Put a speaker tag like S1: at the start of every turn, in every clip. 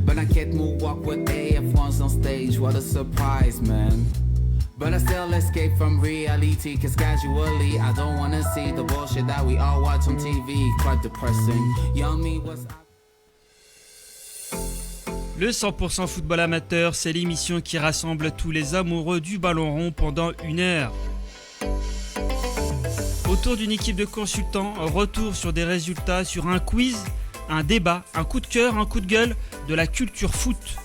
S1: But I can't move walk with AF1s on stage, what a surprise, man. But I still escape from reality, cause casually I don't wanna see the bullshit that we all watch on TV. Quite depressing. Young me was...
S2: Le 100% football amateur, c'est l'émission qui rassemble tous les amoureux du ballon rond pendant une heure. Autour d'une équipe de consultants, retour sur des résultats, sur un quiz, un débat, un coup de cœur, un coup de gueule, de la culture foot.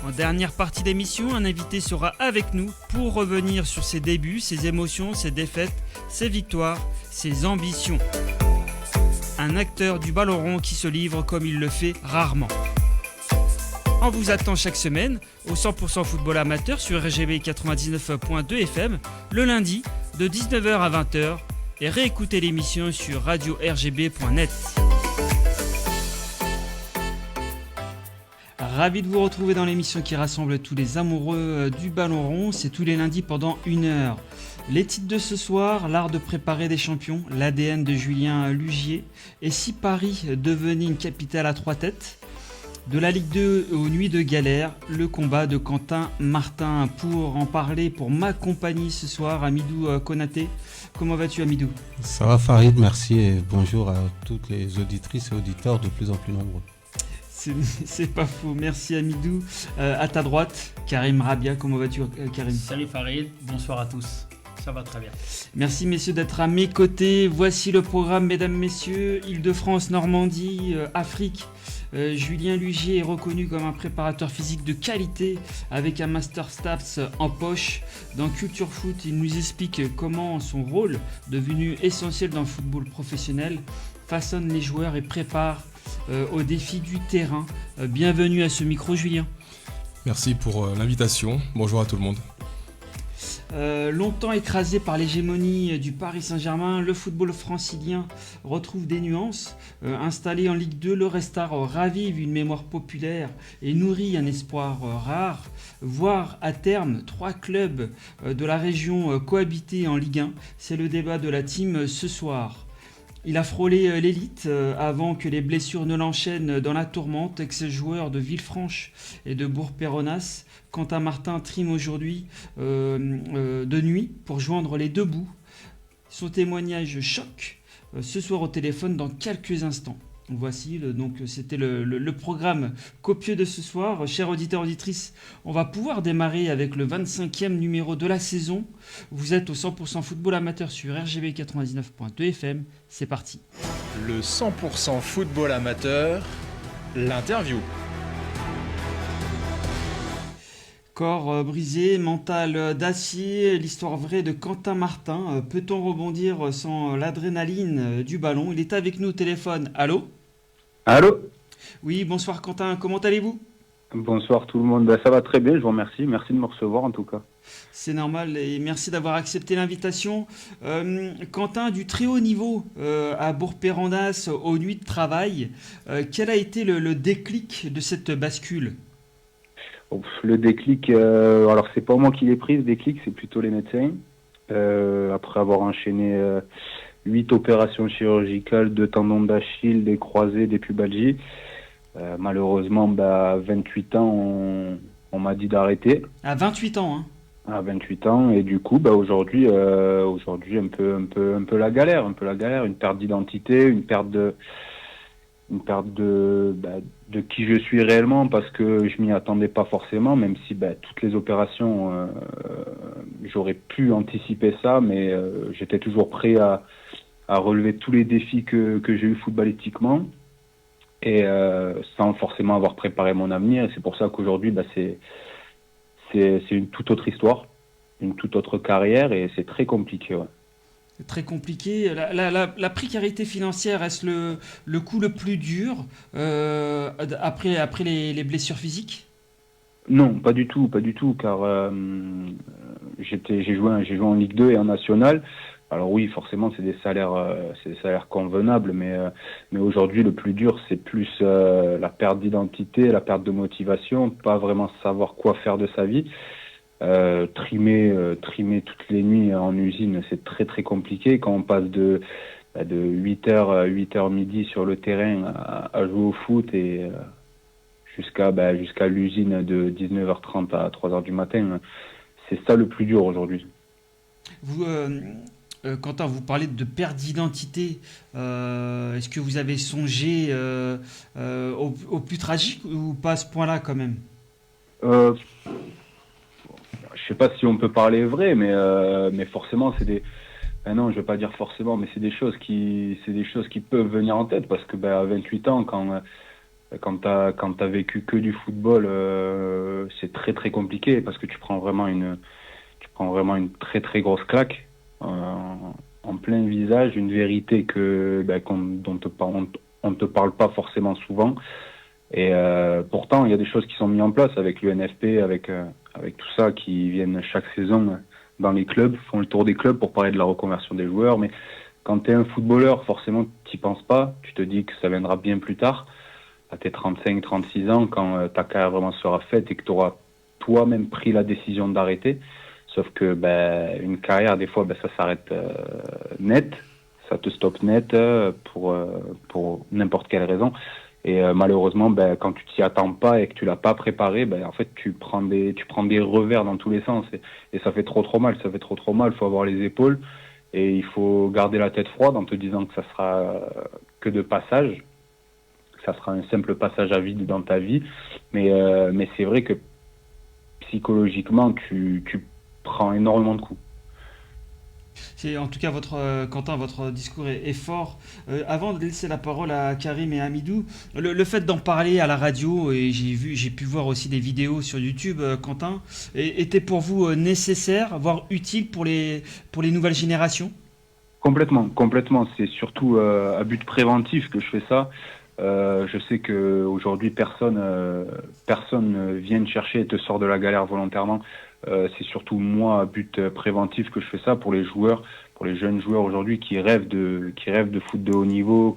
S2: En dernière partie d'émission, un invité sera avec nous pour revenir sur ses débuts, ses émotions, ses défaites, ses victoires, ses ambitions. Un acteur du ballon rond qui se livre comme il le fait rarement. On vous attend chaque semaine au 100% football amateur sur RGB 99.2 FM le lundi de 19h à 20h et réécoutez l'émission sur radio-rgb.net. Ravi de vous retrouver dans l'émission qui rassemble tous les amoureux du ballon rond. C'est tous les lundis pendant une heure. Les titres de ce soir, l'art de préparer des champions, l'ADN de Julien Lugier et si Paris devenait une capitale à trois têtes. De la Ligue 2 aux nuits de galère, le combat de Quentin Martin. Pour en parler, pour m'accompagner ce soir, Hamidou Konaté. Comment vas-tu, Hamidou ?
S3: Ça va, Farid, merci et bonjour à toutes les auditrices et auditeurs de plus en plus nombreux.
S2: C'est pas faux, merci Hamidou. À ta droite, Karim Rabia. Comment vas-tu, Karim ?
S4: Salut Farid, bonsoir à tous. Ça va très bien.
S2: Merci messieurs d'être à mes côtés. Voici le programme, mesdames, messieurs. Île-de-France, Normandie, Afrique. Julien Lugier est reconnu comme un préparateur physique de qualité avec un Master Stats en poche. Dans Culture Foot, il nous explique comment son rôle, devenu essentiel dans le football professionnel, façonne les joueurs et prépare aux défis du terrain. Bienvenue à ce micro, Julien.
S5: Merci pour l'invitation. Bonjour à tout le monde.
S2: Longtemps écrasé par l'hégémonie du Paris Saint-Germain, le football francilien retrouve des nuances. Installé en Ligue 2, le Restart ravive une mémoire populaire et nourrit un espoir rare. Voir à terme 3 clubs de la région cohabiter en Ligue 1, c'est le débat de la team ce soir. Il a frôlé l'élite avant que les blessures ne l'enchaînent dans la tourmente. Ex-joueur de Villefranche et de Bourg-Péronnas, Quentin Martin trime aujourd'hui de nuit pour joindre les deux bouts. Son témoignage choque ce soir au téléphone dans quelques instants. Voici, donc c'était le programme copieux de ce soir. Chers auditeurs, auditrices, on va pouvoir démarrer avec le 25e numéro de la saison. Vous êtes au 100% football amateur sur RGB 99.2 FM. C'est parti.
S6: Le 100% football amateur, l'interview.
S2: Corps brisé, mental d'acier, l'histoire vraie de Quentin Martin. Peut-on rebondir sans l'adrénaline du ballon ? Il est avec nous au téléphone. Allô ?
S7: Allô ?
S2: Oui, bonsoir Quentin, comment allez-vous ?
S7: Bonsoir tout le monde, ça va très bien, je vous remercie. Merci de me recevoir en tout cas.
S2: C'est normal et merci d'avoir accepté l'invitation. Quentin, du très haut niveau à Bourg-Péronnas aux nuits de travail, quel a été le déclic de cette bascule ?
S7: Le déclic, alors c'est pas moi qui l'ai pris, ce déclic, c'est plutôt les médecins. Après avoir enchaîné 8 opérations chirurgicales, 2 tendons d'Achille, des croisés, des pubalgies. Malheureusement, 28 ans, on m'a dit d'arrêter.
S2: À 28 ans, hein ?
S7: À 28 ans, et du coup, aujourd'hui, un peu la galère, une perte d'identité, une perte de qui je suis réellement, parce que je m'y attendais pas forcément, même si toutes les opérations, j'aurais pu anticiper ça, mais j'étais toujours prêt à relever tous les défis que j'ai eu footballistiquement, et sans forcément avoir préparé mon avenir. Et c'est pour ça qu'aujourd'hui, c'est une toute autre histoire, une toute autre carrière, et c'est très compliqué. Ouais.
S2: C'est très compliqué. La précarité financière, est-ce le coup le plus dur après les blessures physiques ?
S7: Non, pas du tout, car j'ai joué en Ligue 2 et en National. Alors oui, forcément, c'est des salaires convenables, mais aujourd'hui, le plus dur, c'est plus la perte d'identité, la perte de motivation, pas vraiment savoir quoi faire de sa vie. Trimer toutes les nuits en usine, c'est très très compliqué. Quand on passe de 8h midi sur le terrain à jouer au foot, et jusqu'à l'usine de 19h30 à 3h du matin. C'est ça le plus dur aujourd'hui.
S2: Vous, Quentin, vous parlez de perte d'identité. Est-ce que vous avez songé au plus tragique ou pas à ce point-là quand même?
S7: Je sais pas si on peut parler vrai, mais forcément, c'est des. Ben non, je vais pas dire forcément, mais c'est des choses qui peuvent venir en tête parce que à 28 ans, quand t'as vécu que du football, c'est très très compliqué parce que tu prends vraiment une très très grosse claque en plein visage, une vérité dont on te parle pas forcément souvent. Et pourtant, il y a des choses qui sont mises en place avec l'UNFP, avec tout ça, qui viennent chaque saison dans les clubs, font le tour des clubs pour parler de la reconversion des joueurs. Mais quand tu es un footballeur, forcément, tu n'y penses pas. Tu te dis que ça viendra bien plus tard, à tes 35, 36 ans, quand ta carrière vraiment sera faite et que tu auras toi-même pris la décision d'arrêter. Sauf que une carrière, des fois, ça s'arrête net, ça te stoppe net pour n'importe quelle raison. Et malheureusement, quand tu t'y attends pas et que tu l'as pas préparé, en fait, tu prends des revers dans tous les sens et ça fait trop mal. Ça fait trop mal. Il faut avoir les épaules et il faut garder la tête froide en te disant que ça sera que de passage. Ça sera un simple passage à vide dans ta vie. Mais c'est vrai que psychologiquement, tu prends énormément de coups.
S2: En tout cas, Quentin, votre discours est fort. Avant de laisser la parole à Karim et Hamidou, le fait d'en parler à la radio, et j'ai pu voir aussi des vidéos sur YouTube, Quentin, était pour vous nécessaire, voire utile pour les nouvelles générations?
S7: Complètement. C'est surtout à but préventif que je fais ça. Je sais que aujourd'hui personne vient te chercher et te sort de la galère volontairement. C'est surtout moi à but préventif que je fais ça pour les joueurs, pour les jeunes joueurs aujourd'hui qui rêvent de foot de haut niveau,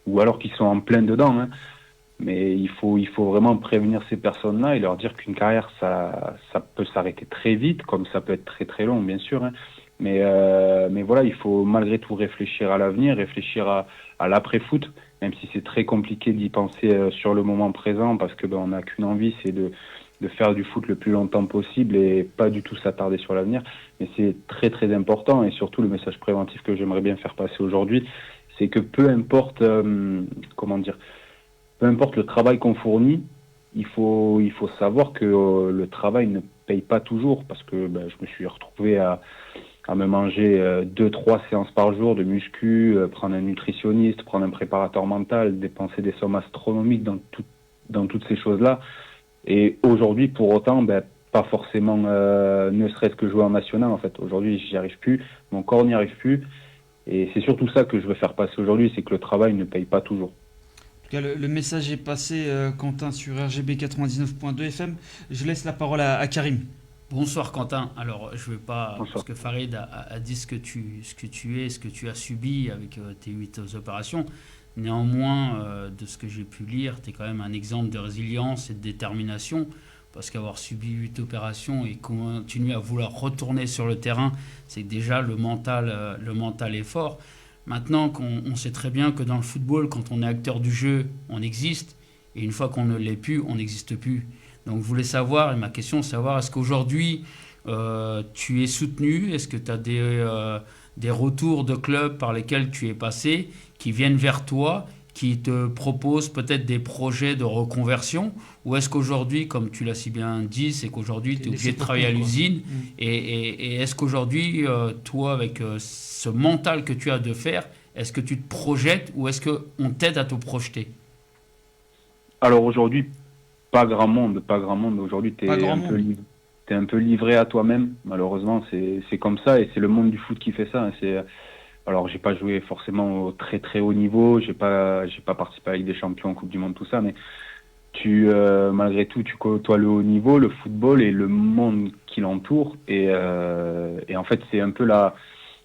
S7: ou alors qui sont en plein dedans. Hein. Mais il faut vraiment prévenir ces personnes-là et leur dire qu'une carrière ça peut s'arrêter très vite, comme ça peut être très très long bien sûr. Hein. Mais voilà, il faut malgré tout réfléchir à l'avenir, réfléchir à l'après-foot, même si c'est très compliqué d'y penser sur le moment présent parce que on n'a qu'une envie, c'est de faire du foot le plus longtemps possible et pas du tout s'attarder sur l'avenir. Mais c'est très très important et surtout le message préventif que j'aimerais bien faire passer aujourd'hui, c'est que peu importe peu importe le travail qu'on fournit, il faut savoir que le travail ne paye pas toujours parce que je me suis retrouvé à me manger 2-3 séances par jour de muscu, prendre un nutritionniste, prendre un préparateur mental, dépenser des sommes astronomiques dans toutes ces choses-là. Et aujourd'hui, pour autant, pas forcément, ne serait-ce que jouer en national, en fait. Aujourd'hui, j'y arrive plus, mon corps n'y arrive plus. Et c'est surtout ça que je veux faire passer aujourd'hui, c'est que le travail ne paye pas toujours.
S2: En tout cas, le message est passé, Quentin, sur RGB 99.2 FM. Je laisse la parole à Karim.
S4: Bonsoir Quentin. Alors je ne vais pas, parce que Farid a dit ce que tu es, ce que tu as subi avec tes 8 opérations. Néanmoins, de ce que j'ai pu lire, tu es quand même un exemple de résilience et de détermination, parce qu'avoir subi 8 opérations et continuer à vouloir retourner sur le terrain, c'est que déjà le mental est fort. Maintenant, on sait très bien que dans le football, quand on est acteur du jeu, on existe, et une fois qu'on ne l'est plus, on n'existe plus. Donc je voulais savoir, et ma question c'est savoir, est-ce qu'aujourd'hui tu es soutenu? Est-ce que tu as des retours de clubs par lesquels tu es passé, qui viennent vers toi, qui te proposent peut-être des projets de reconversion? Ou est-ce qu'aujourd'hui, comme tu l'as si bien dit, c'est qu'aujourd'hui tu es obligé de travailler à l'usine? Et est-ce qu'aujourd'hui, toi, avec ce mental que tu as de faire, est-ce que tu te projettes ou est-ce qu'on t'aide à te projeter?
S7: Alors aujourd'hui, pas grand monde. Aujourd'hui, t'es un peu livré à toi-même. Malheureusement, c'est comme ça et c'est le monde du foot qui fait ça. Alors, j'ai pas joué forcément au très très haut niveau. J'ai pas participé à la Ligue des Champions, Coupe du Monde, tout ça. Mais malgré tout, tu côtoies le haut niveau, le football et le monde qui l'entoure. Et en fait, c'est un peu la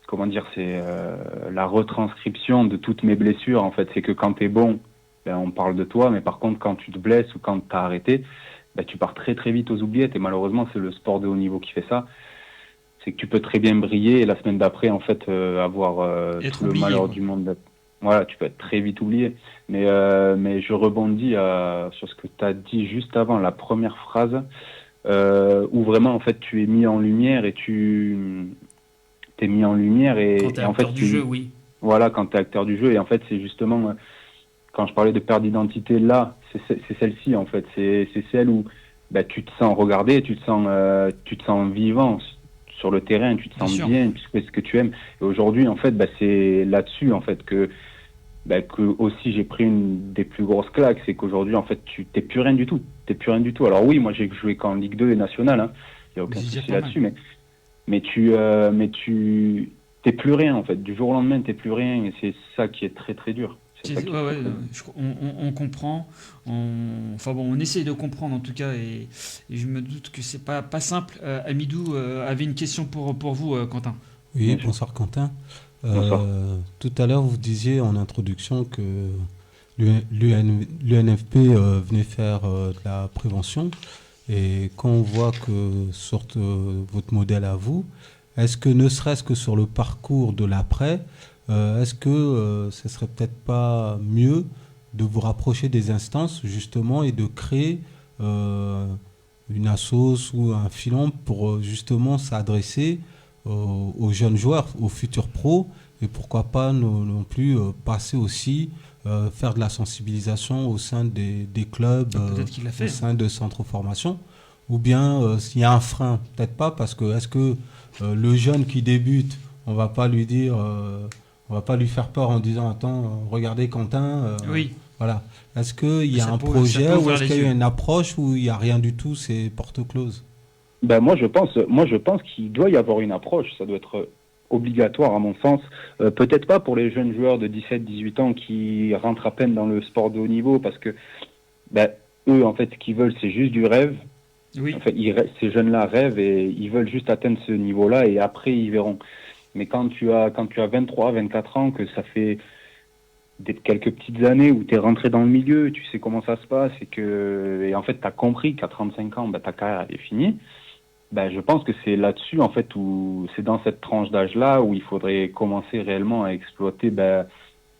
S7: retranscription de toutes mes blessures. En fait, c'est que quand t'es bon, on parle de toi, mais par contre, quand tu te blesses ou quand tu as arrêté, tu pars très très vite aux oubliettes. Et malheureusement, c'est le sport de haut niveau qui fait ça. C'est que tu peux très bien briller et la semaine d'après, en fait, avoir tout le malheur du monde voilà, tu peux être très vite oublié. Mais je rebondis sur ce que tu as dit juste avant, la première phrase, où vraiment, en fait, tu es mis en lumière et t'es mis en lumière
S4: Quand t'es
S7: en fait,
S4: acteur du jeu, oui.
S7: Voilà, quand tu es acteur du jeu. Et en fait, c'est justement, quand je parlais de perte d'identité, là, c'est celle-ci, en fait. C'est celle où bah, tu te sens regardé, tu te sens vivant sur le terrain, tu te sens bien, tu fais ce que tu aimes. Et aujourd'hui, en fait, bah, c'est là-dessus, en fait, que aussi j'ai pris une des plus grosses claques, c'est qu'aujourd'hui, en fait, t'es plus rien du tout. T'es plus rien du tout. Alors oui, moi, j'ai joué qu'en Ligue 2 et nationale, hein. Il n'y a aucun souci là-dessus, mais tu t'es plus rien, en fait. Du jour au lendemain, t'es plus rien, et c'est ça qui est très, très dur.
S2: On comprend. Enfin bon, on essaye de comprendre en tout cas, et je me doute que c'est pas simple. Hamidou avait une question pour vous, Quentin.
S3: Oui, bonsoir Quentin. Tout à l'heure, vous disiez en introduction que l'UNFP venait faire de la prévention. Et quand on voit que sur votre modèle à vous, est-ce que ne serait-ce que sur le parcours de l'après, est-ce que ce serait peut-être pas mieux de vous rapprocher des instances justement et de créer une assoce ou un filon pour justement s'adresser aux jeunes joueurs, aux futurs pros, et pourquoi pas non plus passer aussi, faire de la sensibilisation au sein des clubs, au sein de centres de formation, ou bien s'il y a un frein, peut-être pas, parce que est-ce que le jeune qui débute, on va pas lui dire, on va pas lui faire peur en disant attends, regardez Quentin,
S2: oui.
S3: Voilà. Est-ce qu'il y a un projet ou est-ce qu'il y a une approche où il n'y a rien du tout, c'est porte close?
S7: Ben moi je pense qu'il doit y avoir une approche, ça doit être obligatoire à mon sens, peut-être pas pour les jeunes joueurs de 17-18 ans qui rentrent à peine dans le sport de haut niveau, parce que eux en fait ce qu'ils veulent c'est juste du rêve.
S2: Oui.
S7: En fait, ces jeunes-là rêvent et ils veulent juste atteindre ce niveau-là et après ils verront. Mais quand tu as 23, 24 ans, que ça fait quelques petites années où tu es rentré dans le milieu, tu sais comment ça se passe et en fait tu as compris qu'à 35 ans, ta carrière elle est finie. Je pense que c'est là-dessus, en fait, où c'est dans cette tranche d'âge-là où il faudrait commencer réellement à exploiter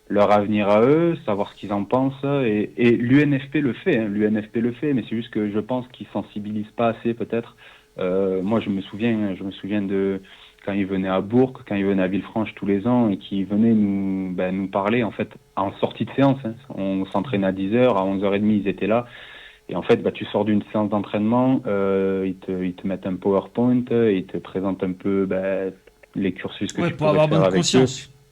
S7: leur avenir à eux, savoir ce qu'ils en pensent. Et l'UNFP le fait, hein, l'UNFP le fait, mais c'est juste que je pense qu'ils sensibilisent pas assez, peut-être. Moi, je me souviens de quand ils venaient à Bourg, quand ils venaient à Villefranche tous les ans et qu'ils venaient nous parler, en fait, en sortie de séance. Hein. On s'entraînait à 10h, à 11h30, ils étaient là. Et en fait, tu sors d'une séance d'entraînement, ils te mettent un PowerPoint, ils te présentent un peu les cursus que tu pourrais faire avec eux,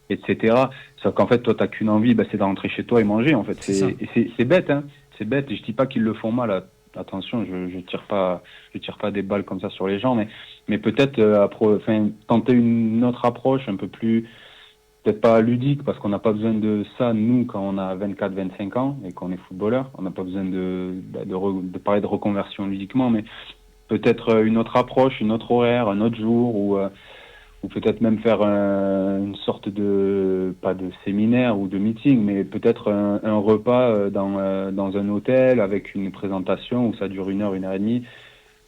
S7: etc. Sauf qu'en fait, toi, t'as qu'une envie, c'est de rentrer chez toi et manger. En fait, c'est bête, hein. C'est bête. Je dis pas qu'ils le font mal. Attention, je tire pas des balles comme ça sur les gens, mais peut-être tenter une autre approche un peu plus. Peut-être pas ludique, parce qu'on n'a pas besoin de ça, nous, quand on a 24-25 ans et qu'on est footballeur. On n'a pas besoin de parler de reconversion ludiquement, mais peut-être une autre approche, une autre horaire, un autre jour, ou peut-être même faire une sorte de, pas de séminaire ou de meeting, mais peut-être un repas dans un hôtel avec une présentation où ça dure 1 heure, 1 heure et demie,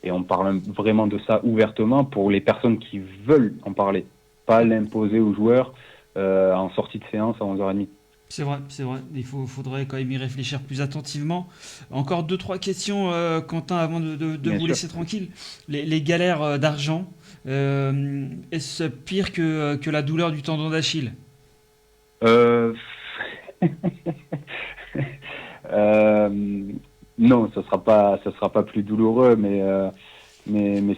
S7: et on parle vraiment de ça ouvertement pour les personnes qui veulent en parler, pas l'imposer aux joueurs en sortie de séance à 11h30.
S2: C'est vrai. Il faudrait quand même y réfléchir plus attentivement. Encore 2-3 questions, Quentin, avant de vous laisser tranquille. Les galères d'argent, est-ce pire que la douleur du tendon d'Achille?
S7: Non, ça sera pas plus douloureux, mais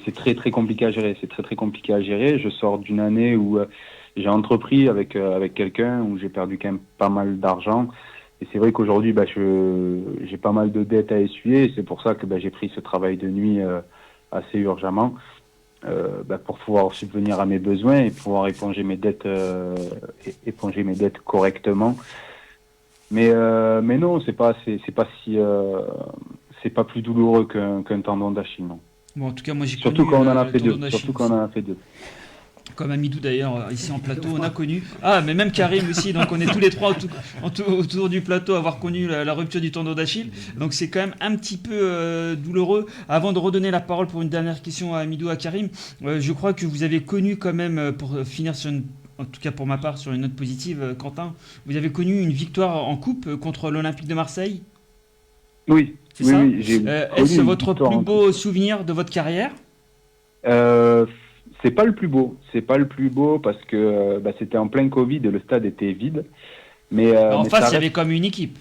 S7: c'est très très compliqué à gérer. C'est très très compliqué à gérer. Je sors d'une année où j'ai entrepris avec quelqu'un où j'ai perdu quand même pas mal d'argent. Et c'est vrai qu'aujourd'hui, j'ai pas mal de dettes à essuyer. Et c'est pour ça que j'ai pris ce travail de nuit assez urgemment pour pouvoir subvenir à mes besoins et pouvoir éponger mes dettes correctement. Mais non, c'est pas plus douloureux qu'un tendon d'Achille, non.
S2: Bon, en tout cas, moi j'ai
S7: surtout
S2: connu
S7: quand on en a fait deux. Surtout quand on en a fait deux.
S2: Comme Hamidou d'ailleurs, ici en plateau, on a connu. Ah, mais même Karim aussi, donc on est tous les trois autour du plateau à avoir connu la rupture du tendon d'Achille. Donc c'est quand même un petit peu douloureux. Avant de redonner la parole pour une dernière question à Hamidou, à Karim, je crois que vous avez connu quand même, pour finir sur en tout cas pour ma part, sur une note positive, Quentin. Vous avez connu une victoire en coupe contre l'Olympique de Marseille.
S7: Oui,
S2: C'est ça
S7: j'ai
S2: Est-ce
S7: connu
S2: votre
S7: une victoire
S2: plus
S7: en
S2: beau souvenir de votre carrière?
S7: C'est pas le plus beau. C'est pas le plus beau parce que c'était en plein Covid et le stade était vide. Mais
S2: En
S7: mais
S2: face,
S7: ça
S2: il y avait
S7: reste-
S2: comme une équipe.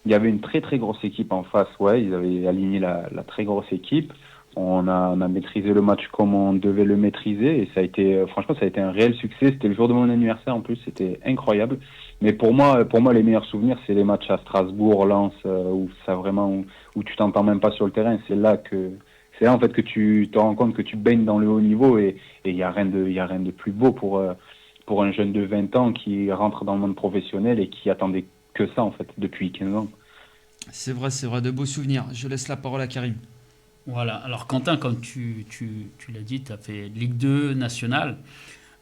S7: il y avait une très très grosse équipe en face. Ouais, ils avaient aligné la très grosse équipe. On a maîtrisé le match comme on devait le maîtriser et ça a été franchement ça a été un réel succès. C'était le jour de mon anniversaire en plus. C'était incroyable. Mais pour moi les meilleurs souvenirs c'est les matchs à Strasbourg, Lens où ça vraiment où tu t'entends même pas sur le terrain. C'est là en fait que tu te rends compte que tu baignes dans le haut niveau et il y a rien de plus beau pour un jeune de 20 ans qui rentre dans le monde professionnel et qui attendait que ça en fait depuis 15 ans.
S2: C'est vrai, de beaux souvenirs. Je laisse la parole à Karim.
S4: Voilà, alors Quentin, comme tu l'as dit, tu as fait Ligue 2 nationale.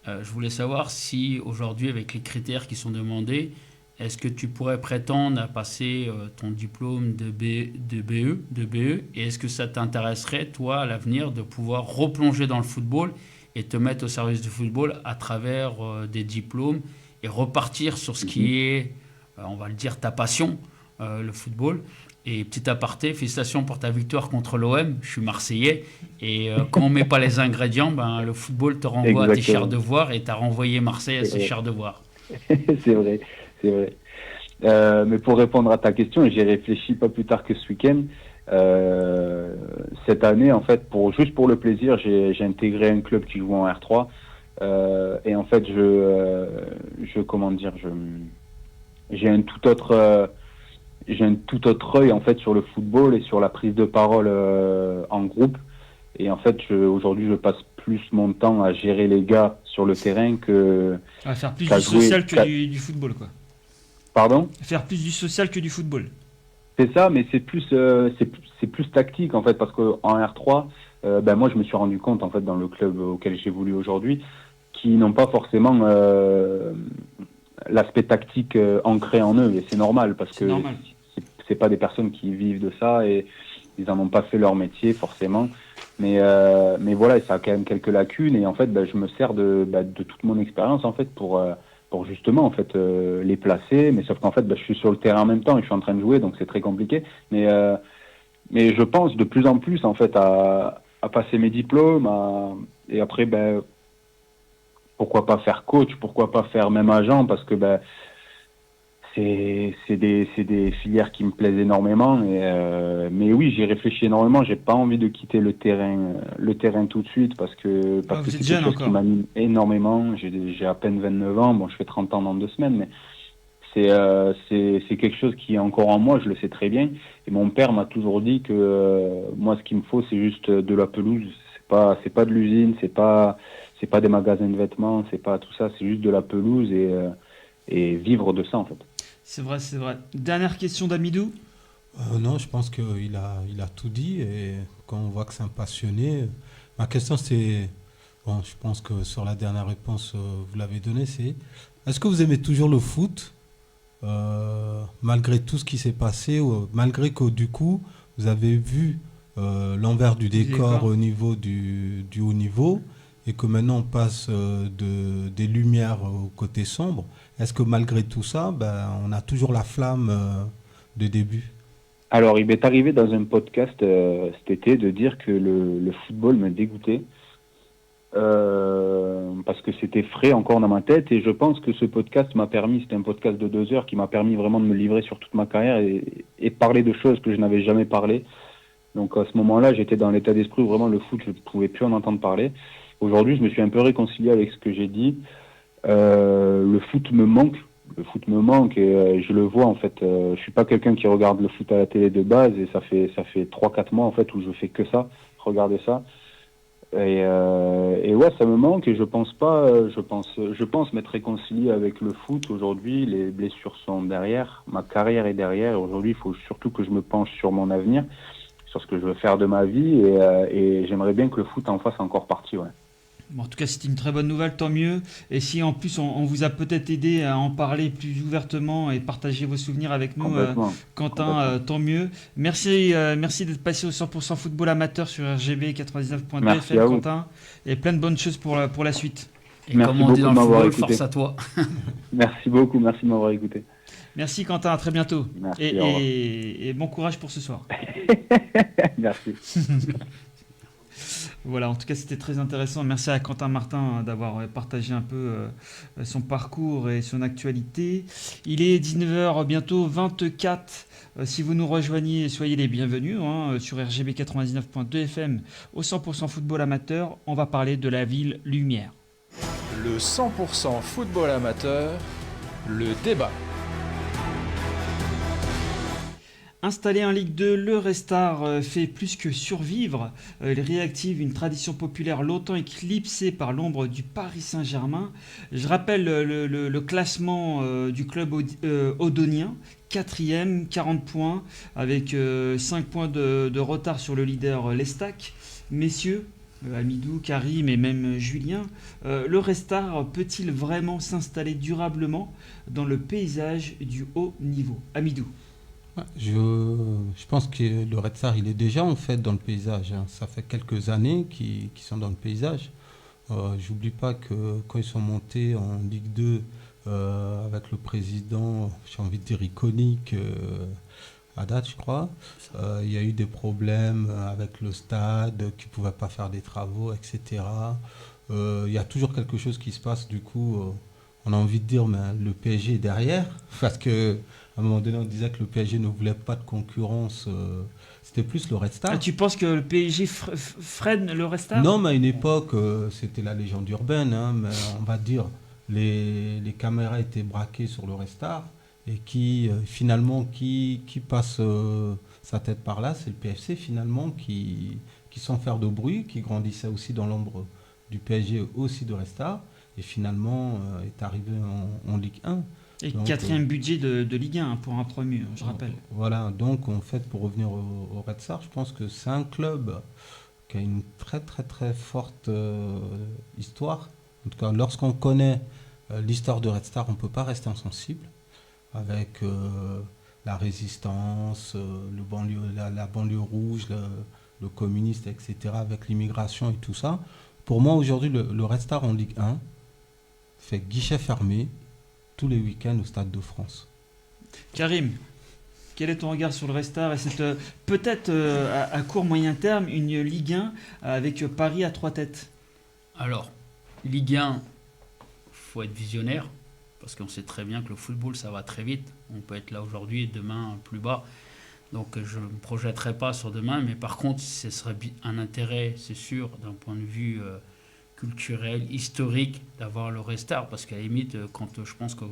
S4: Je voulais savoir si aujourd'hui, avec les critères qui sont demandés, est-ce que tu pourrais prétendre à passer ton diplôme de BE, et est-ce que ça t'intéresserait, toi, à l'avenir, de pouvoir replonger dans le football et te mettre au service du football à travers des diplômes et repartir sur ce qui est, on va le dire, ta passion, le football. Et petit aparté, félicitations pour ta victoire contre l'OM. Je suis Marseillais. Et quand on ne met pas les ingrédients, le football te renvoie à tes
S7: Exactement.
S4: chers devoirs et tu as renvoyé Marseille à ses chers devoirs.
S7: C'est vrai. Mais pour répondre à ta question, j'ai réfléchi pas plus tard que ce week-end. Cette année, en fait, juste pour le plaisir, j'ai intégré un club qui joue en R3. Et en fait, j'ai un tout autre œil en fait sur le football et sur la prise de parole en groupe. Et en fait, aujourd'hui, je passe plus mon temps à gérer les gars sur le terrain que
S2: À faire plus
S7: qu'à
S2: du
S7: jouer-
S2: social que
S7: qu'à-
S2: du football, quoi.
S7: Pardon?
S2: Faire plus du social que du football.
S7: C'est ça, mais c'est plus tactique en fait parce qu'en R3, moi je me suis rendu compte en fait dans le club auquel j'évolue aujourd'hui qu'ils n'ont pas forcément l'aspect tactique ancré en eux et c'est normal parce que
S2: C'est normal.
S7: c'est pas des personnes qui vivent de ça et ils en ont pas fait leur métier forcément. Mais voilà, ça a quand même quelques lacunes et en fait, je me sers de toute mon expérience en fait pour justement en fait les placer. Mais sauf qu'en fait, je suis sur le terrain en même temps et je suis en train de jouer, donc c'est très compliqué. Mais je pense de plus en plus en fait à passer mes diplômes et après pourquoi pas faire coach, pourquoi pas faire même agent parce que c'est des filières qui me plaisent énormément mais oui j'y réfléchis énormément, j'ai pas envie de quitter le terrain tout de suite parce que
S2: vous
S7: c'est
S2: êtes
S7: quelque
S2: jeune
S7: chose
S2: encore.
S7: qui m'anime énormément. J'ai à peine 29 ans, bon je fais 30 ans dans 2 semaines mais c'est quelque chose qui est encore en moi, je le sais très bien et mon père m'a toujours dit que moi ce qu'il me faut c'est juste de la pelouse, c'est pas de l'usine, c'est pas des magasins de vêtements, c'est pas tout ça, c'est juste de la pelouse et vivre de ça en fait.
S2: C'est vrai. Dernière question d'Amidou.
S3: Non, je pense qu'il a tout dit et quand on voit que c'est un passionné, ma question c'est, bon, je pense que sur la dernière réponse vous l'avez donnée, c'est est-ce que vous aimez toujours le foot malgré tout ce qui s'est passé, malgré que du coup vous avez vu l'envers du décor au niveau du haut niveau et que maintenant on passe des lumières au côté sombre, est-ce que malgré tout ça, on a toujours la flamme de début?
S7: Alors, il m'est arrivé dans un podcast cet été de dire que le football me dégoûtait parce que c'était frais encore dans ma tête et je pense que ce podcast m'a permis, c'était un podcast de 2 heures qui m'a permis vraiment de me livrer sur toute ma carrière et parler de choses que je n'avais jamais parlé. Donc à ce moment-là, j'étais dans l'état d'esprit où vraiment le foot, je ne pouvais plus en entendre parler. Aujourd'hui, je me suis un peu réconcilié avec ce que j'ai dit. Le foot me manque. Et je le vois en fait. Je suis pas quelqu'un qui regarde le foot à la télé de base et ça fait 3-4 mois en fait où je fais que ça, regarder ça. Et ouais, ça me manque et je pense m'être réconcilié avec le foot aujourd'hui. Les blessures sont derrière, ma carrière est derrière. Et aujourd'hui, il faut surtout que je me penche sur mon avenir, sur ce que je veux faire de ma vie et j'aimerais bien que le foot en fasse encore partie. Ouais.
S2: Bon, en tout cas, c'est une très bonne nouvelle, tant mieux. Et si en plus on vous a peut-être aidé à en parler plus ouvertement et partager vos souvenirs avec nous, Quentin, tant mieux. Merci d'être passé au 100% football amateur sur RGB 99.2 FM, Quentin. Et plein de bonnes choses pour la suite.
S4: Et
S7: Merci
S4: comme on dit dans le
S7: beaucoup de m'avoir
S4: football,
S7: écouté.
S4: force à toi.
S7: Merci beaucoup, merci de m'avoir écouté.
S2: Merci Quentin, à très bientôt.
S7: Merci, au revoir.
S2: Et bon courage pour ce soir.
S7: Merci.
S2: Voilà, en tout cas, c'était très intéressant. Merci à Quentin Martin d'avoir partagé un peu son parcours et son actualité. Il est 19h, bientôt 24. Si vous nous rejoignez, soyez les bienvenus sur RGB 99.2 FM au 100% football amateur. On va parler de la ville Lumière.
S6: Le 100% football amateur, le débat.
S2: Installé en Ligue 2, le Restart fait plus que survivre. Il réactive une tradition populaire longtemps éclipsée par l'ombre du Paris Saint-Germain. Je rappelle le classement du club odonien. 4e, 40 points, avec 5 points de retard sur le leader l'Estac. Messieurs, Amidou, Karim et même Julien, le Restart peut-il vraiment s'installer durablement dans le paysage du haut niveau? Amidou.
S3: Je pense que le Red Star, il est déjà en fait dans le paysage. Ça fait quelques années qu'ils sont dans le paysage. J'oublie pas que quand ils sont montés en Ligue 2 avec le président, j'ai envie de dire iconique, Haddad, je crois, il y a eu des problèmes avec le stade, qui ne pouvait pas faire des travaux, etc. Il y a toujours quelque chose qui se passe, du coup, on a envie de dire, mais le PSG est derrière, parce que à un moment donné, on disait que le PSG ne voulait pas de concurrence. C'était plus le Red Star.
S2: Ah, tu penses que le PSG freine le Restart?
S3: Non, mais à une époque, c'était la légende urbaine. Mais on va dire, les caméras étaient braquées sur le Red Star. Et finalement, qui passe sa tête par là, c'est le PFC, finalement, qui sans faire de bruit, qui grandissait aussi dans l'ombre du PSG, aussi de Red Star. Et finalement, est arrivé en Ligue 1.
S2: Et donc, 4e budget de Ligue 1 pour un promu, je rappelle.
S3: Voilà, donc en fait, pour revenir au Red Star, je pense que c'est un club qui a une très très très forte histoire. En tout cas, lorsqu'on connaît l'histoire de Red Star, on ne peut pas rester insensible avec la résistance, la banlieue rouge, le communiste, etc., avec l'immigration et tout ça. Pour moi, aujourd'hui, le Red Star en Ligue 1 fait guichet fermé tous les week-ends au Stade de France.
S2: Karim, quel est ton regard sur le Restart et cette peut-être à court moyen terme une Ligue 1 avec Paris à 3 têtes?
S4: Alors, Ligue 1, faut être visionnaire parce qu'on sait très bien que le football ça va très vite. On peut être là aujourd'hui et demain plus bas. Donc je ne me projetterai pas sur demain, mais par contre, ce serait un intérêt, c'est sûr, d'un point de vue culturel, historique, d'avoir le Restart, parce qu'à la limite, quand je pense qu'à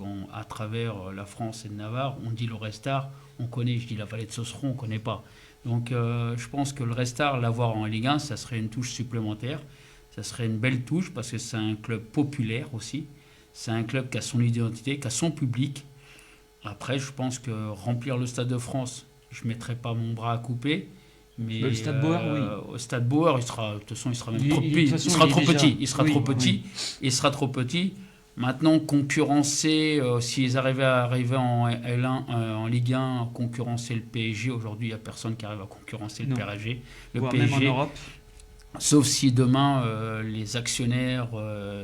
S4: travers la France et le Navarre, on dit le Restart, on connaît, je dis la vallée de Sosseron, on ne connaît pas. Donc je pense que le Restart, l'avoir en Ligue 1, ça serait une touche supplémentaire, ça serait une belle touche, parce que c'est un club populaire aussi, c'est un club qui a son identité, qui a son public. Après, je pense que remplir le Stade de France, je ne mettrai pas mon bras à couper. Mais
S2: le Stade Bauer, oui.
S4: Au Stade Bauer, de toute façon, il sera même trop petit. Il sera trop petit. Il sera trop petit. Il sera trop petit. Maintenant, concurrencer, s'ils arrivaient à arriver en L1, en Ligue 1, concurrencer le PSG, aujourd'hui, il n'y a personne qui arrive à concurrencer le PSG.
S2: Voire même en Europe.
S4: Sauf si demain, les actionnaires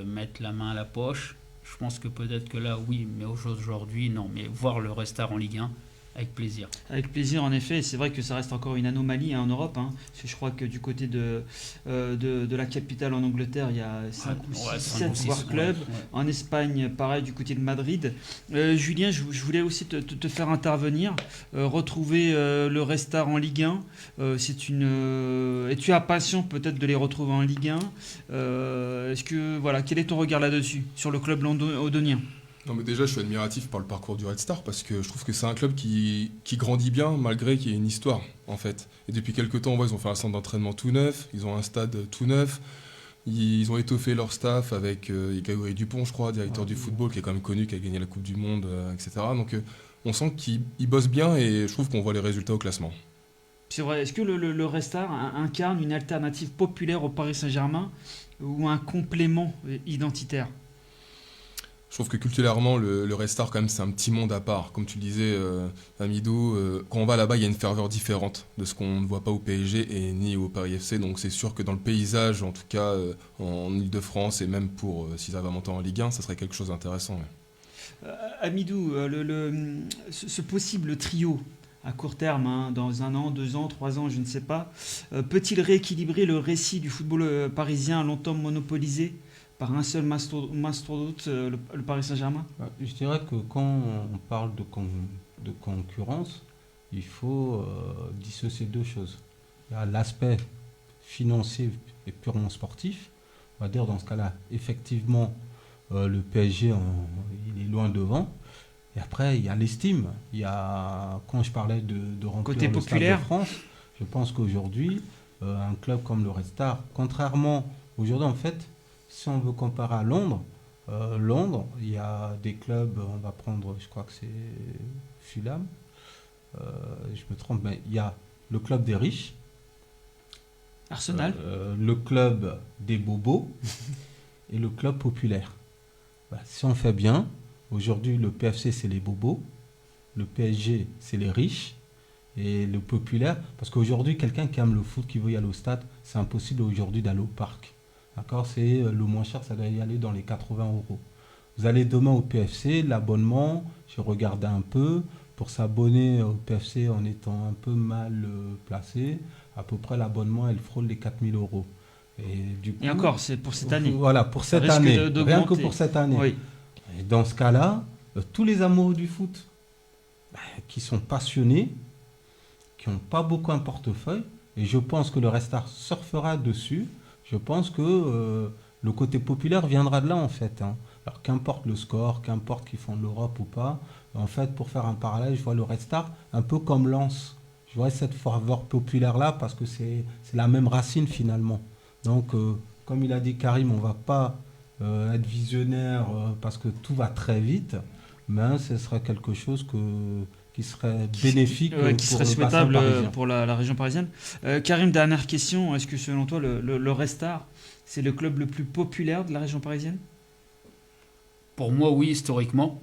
S4: mettent la main à la poche. Je pense que peut-être que là, oui, mais aujourd'hui, non. Mais voir le Restart en Ligue 1, avec plaisir. Avec
S2: plaisir, en effet. C'est vrai que ça reste encore une anomalie en Europe. Parce que je crois que du côté de la capitale en Angleterre, il y a 5 ou 7 voire clubs. Ouais. En Espagne, pareil, du côté de Madrid. Julien, je voulais aussi te faire intervenir. Retrouver le Restart en Ligue 1. Es-tu impatient peut-être de les retrouver en Ligue 1 quel est ton regard là-dessus, sur le club odonien?
S5: Non, mais déjà, je suis admiratif par le parcours du Red Star parce que je trouve que c'est un club qui grandit bien malgré qu'il y ait une histoire, en fait. Et depuis quelques temps, ils ont fait un centre d'entraînement tout neuf, ils ont un stade tout neuf, ils ont étoffé leur staff avec Grégory Dupont, je crois, directeur du football, qui est quand même connu, qui a gagné la Coupe du Monde, etc. Donc, on sent qu'ils bossent bien et je trouve qu'on voit les résultats au classement.
S2: C'est vrai. Est-ce que le Red Star incarne une alternative populaire au Paris Saint-Germain ou un complément identitaire ?
S5: Je trouve que culturellement, le Red Star, quand même, c'est un petit monde à part. Comme tu le disais, Amidou, quand on va là-bas, il y a une ferveur différente de ce qu'on ne voit pas au PSG et ni au Paris FC. Donc c'est sûr que dans le paysage, en tout cas en Ile-de-France, et même pour s'ils avaient à monter en Ligue 1, ça serait quelque chose d'intéressant. Ouais.
S2: Amidou, ce possible trio à court terme, hein, dans 1 an, 2 ans, 3 ans, je ne sais pas, peut-il rééquilibrer le récit du football parisien longtemps monopolisé par un seul mastodonte, le Paris Saint-Germain?
S3: Je dirais que quand on parle de concurrence, il faut dissocier 2 choses. Il y a l'aspect financier et purement sportif. On va dire dans ce cas-là, effectivement, le PSG, il est loin devant. Et après, il y a l'estime. Il y a, quand je parlais de remplir
S2: Côté
S3: le
S2: populaire.
S3: Stade de France, je pense qu'aujourd'hui, un club comme le Red Star, contrairement aujourd'hui, en fait, si on veut comparer à Londres, il y a des clubs, on va prendre, je crois que c'est Fulham, je me trompe, mais il y a le club des riches,
S2: Arsenal.
S3: le club des bobos et le club populaire. Si on fait bien, aujourd'hui le PFC c'est les bobos, le PSG c'est les riches et le populaire, parce qu'aujourd'hui quelqu'un qui aime le foot, qui veut y aller au stade, c'est impossible aujourd'hui d'aller au parc. D'accord, c'est le moins cher, ça doit y aller dans les 80 €. Vous allez demain au PFC, l'abonnement, je regardais un peu, pour s'abonner au PFC en étant un peu mal placé, à peu près l'abonnement, elle frôle les 4 000 €.
S2: Et encore, c'est pour cette année.
S3: Voilà, pour cette année, rien que pour cette année.
S2: Oui.
S3: Et dans ce cas-là, tous les amoureux du foot, qui sont passionnés, qui n'ont pas beaucoup un portefeuille, et je pense que le Red Star surfera dessus. Je pense que le côté populaire viendra de là, en fait. Hein. Alors, qu'importe le score, qu'importe qu'ils font de l'Europe ou pas, en fait, pour faire un parallèle, je vois le Red Star un peu comme Lens. Je vois cette ferveur populaire-là parce que c'est la même racine, finalement. Donc, comme il a dit Karim, on ne va pas être visionnaire parce que tout va très vite, mais ce serait quelque chose qui serait bénéfique,
S2: qui serait souhaitable pour la région parisienne. Karim, dernière question. Est-ce que selon toi, le Red Star, c'est le club le plus populaire de la région parisienne?
S4: Pour moi, oui, historiquement,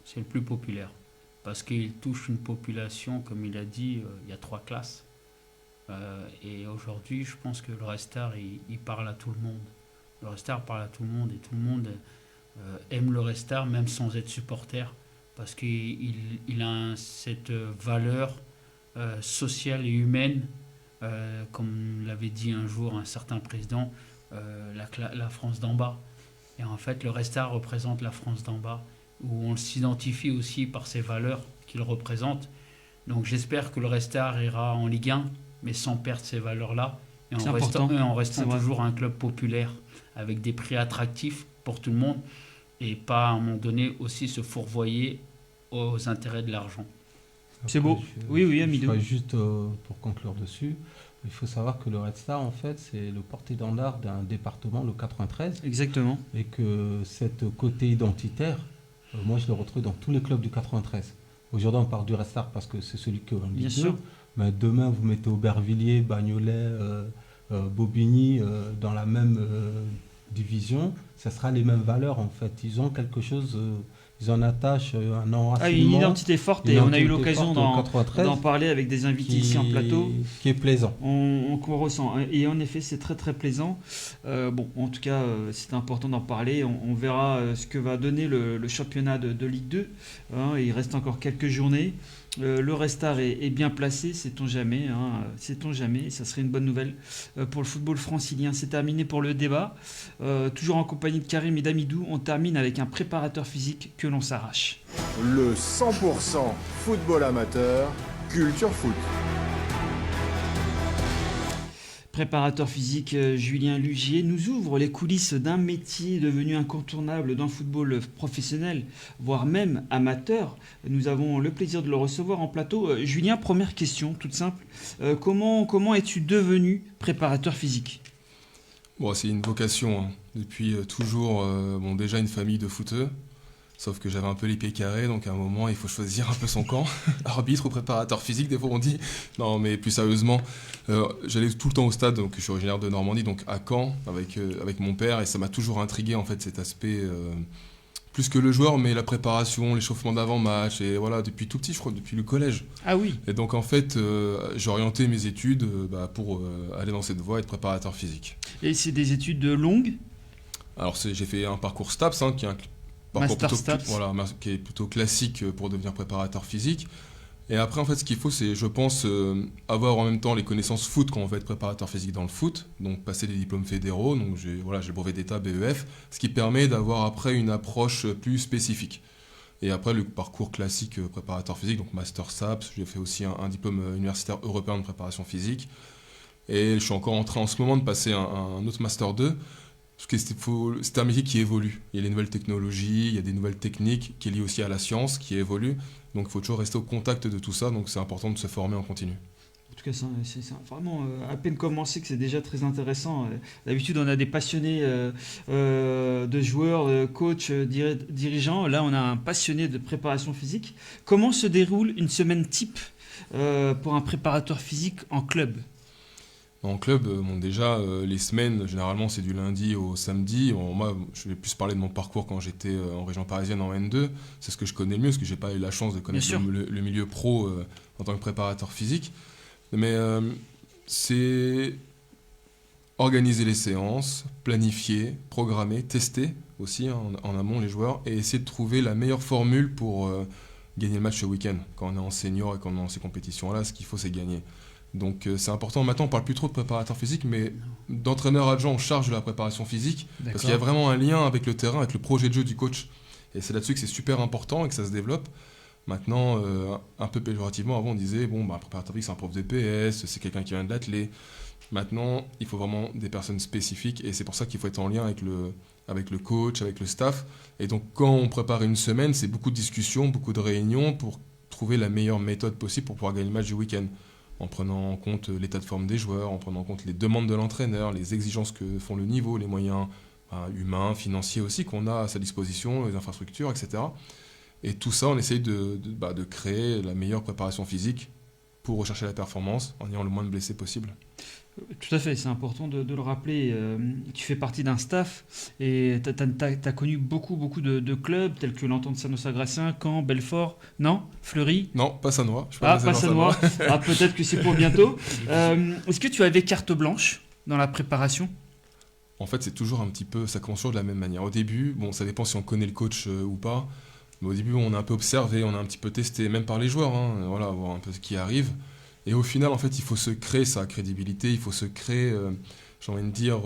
S4: c'est le plus populaire. Parce qu'il touche une population, comme il a dit, il y a 3 classes. Et aujourd'hui, je pense que le Red Star, il parle à tout le monde. Le Red Star parle à tout le monde et tout le monde aime le Red Star, même sans être supporter. Parce qu'il a cette valeur sociale et humaine, comme l'avait dit un jour un certain président, la France d'en bas. Et en fait, le Red Star représente la France d'en bas, où on s'identifie aussi par ses valeurs qu'il représente. Donc j'espère que le Red Star ira en Ligue 1, mais sans perdre ces valeurs-là, et en restant toujours un club populaire, avec des prix attractifs pour tout le monde, et pas à un moment donné aussi se fourvoyer aux intérêts de l'argent.
S2: C'est beau. Oui, Amidou.
S3: Juste pour conclure dessus, il faut savoir que le Red Star, en fait, c'est le porte-étendard d'un département, le 93.
S2: Exactement.
S3: Et que cette côté identitaire, moi, je le retrouve dans tous les clubs du 93. Aujourd'hui, on parle du Red Star parce que c'est celui qui est en Ligue 2. Mais demain, vous mettez Aubervilliers, Bagnolet, Bobigny dans la même division, ça sera les mêmes valeurs, en fait. Ils ont quelque chose... Ils en attachent un enracinement.
S2: Une identité forte, et on a eu l'occasion d'en parler avec des invités ici en plateau.
S3: Qui est plaisant.
S2: On ressent. Et en effet, c'est très très plaisant. En tout cas, c'est important d'en parler. On verra ce que va donner le championnat de Ligue 2. Il reste encore quelques journées. Le Red Star est bien placé, sait-on jamais. Sait-on jamais. Ça serait une bonne nouvelle pour le football francilien. C'est terminé pour le débat. Toujours en compagnie de Karim et d'Amidou, on termine avec un préparateur physique que l'on s'arrache.
S6: Le 100% football amateur, Culture Foot.
S2: Préparateur physique Julien Lugier nous ouvre les coulisses d'un métier devenu incontournable dans le football professionnel, voire même amateur. Nous avons le plaisir de le recevoir en plateau. Julien, première question, toute simple. Comment es-tu devenu préparateur physique ?
S5: C'est une vocation. Hein. Depuis toujours, déjà une famille de footeux. Sauf que j'avais un peu les pieds carrés, donc à un moment, il faut choisir un peu son camp. Arbitre ou préparateur physique, des fois on dit. Non, mais plus sérieusement, j'allais tout le temps au stade, donc je suis originaire de Normandie, donc à Caen, avec mon père, et ça m'a toujours intrigué, en fait, cet aspect plus que le joueur, mais la préparation, l'échauffement d'avant-match, et voilà, depuis tout petit, je crois, depuis le collège.
S2: Ah oui.
S5: Et donc en fait, j'ai orienté mes études pour aller dans cette voie, être préparateur physique.
S2: Et c'est des études longues?
S5: Alors j'ai fait un parcours STAPS, qui est un parcours
S2: Master STAPS.
S5: qui est plutôt classique pour devenir préparateur physique. Et après, en fait, ce qu'il faut, c'est, je pense, avoir en même temps les connaissances foot quand on veut être préparateur physique dans le foot, donc passer des diplômes fédéraux, donc j'ai le brevet d'État BEF, ce qui permet d'avoir après une approche plus spécifique. Et après, le parcours classique préparateur physique, donc Master SAPS, j'ai fait aussi un diplôme universitaire européen de préparation physique. Et je suis encore en train en ce moment de passer un autre Master 2, parce que c'est un métier qui évolue. Il y a les nouvelles technologies, il y a des nouvelles techniques qui est liées aussi à la science, qui évoluent. Donc il faut toujours rester au contact de tout ça, donc c'est important de se former en continu.
S2: En tout cas, c'est vraiment à peine commencé que c'est déjà très intéressant. D'habitude, on a des passionnés de joueurs, de coachs, dirigeants. Là, on a un passionné de préparation physique. Comment se déroule une semaine type pour un préparateur physique en club ?
S5: En club, déjà, les semaines, généralement, c'est du lundi au samedi. Moi, je vais plus parler de mon parcours quand j'étais en région parisienne en N2. C'est ce que je connais le mieux, parce que je n'ai pas eu la chance de connaître le milieu pro en tant que préparateur physique. Mais c'est organiser les séances, planifier, programmer, tester aussi en amont les joueurs, et essayer de trouver la meilleure formule pour gagner le match ce week-end. Quand on est en senior et quand on est dans ces compétitions-là, ce qu'il faut, c'est gagner. Donc c'est important. Maintenant, on ne parle plus trop de préparateur physique, mais d'entraîneur adjoint en charge de la préparation physique. D'accord. Parce qu'il y a vraiment un lien avec le terrain, avec le projet de jeu du coach. Et c'est là-dessus que c'est super important et que ça se développe. Maintenant, un peu péjorativement, avant on disait, préparateur physique c'est un prof de PS, c'est quelqu'un qui vient de l'athlé. Maintenant, il faut vraiment des personnes spécifiques et c'est pour ça qu'il faut être en lien avec le coach, avec le staff. Et donc quand on prépare une semaine, c'est beaucoup de discussions, beaucoup de réunions pour trouver la meilleure méthode possible pour pouvoir gagner le match du week-end. En prenant en compte l'état de forme des joueurs, en prenant en compte les demandes de l'entraîneur, les exigences que font le niveau, les moyens humains, financiers aussi qu'on a à sa disposition, les infrastructures, etc. Et tout ça, on essaye de créer la meilleure préparation physique pour rechercher la performance en ayant le moins de blessés possible.
S2: Tout à fait, c'est important de le rappeler. Tu fais partie d'un staff et tu as connu beaucoup de clubs tels que l'Entente Sanois-Sagracien, Caen, Belfort, non ? Fleury ?
S5: Non, pas Sanois.
S2: Pas Sanois. Peut-être que c'est pour bientôt. Est-ce que tu avais carte blanche dans la préparation ?
S5: En fait, c'est toujours un petit peu, ça commence toujours de la même manière. Au début, ça dépend si on connaît le coach ou pas. Mais au début, on a un peu observé, on a un petit peu testé, même par les joueurs, voir un peu ce qui arrive. Et au final, en fait, il faut se créer sa crédibilité, il faut se créer, j'ai envie de dire,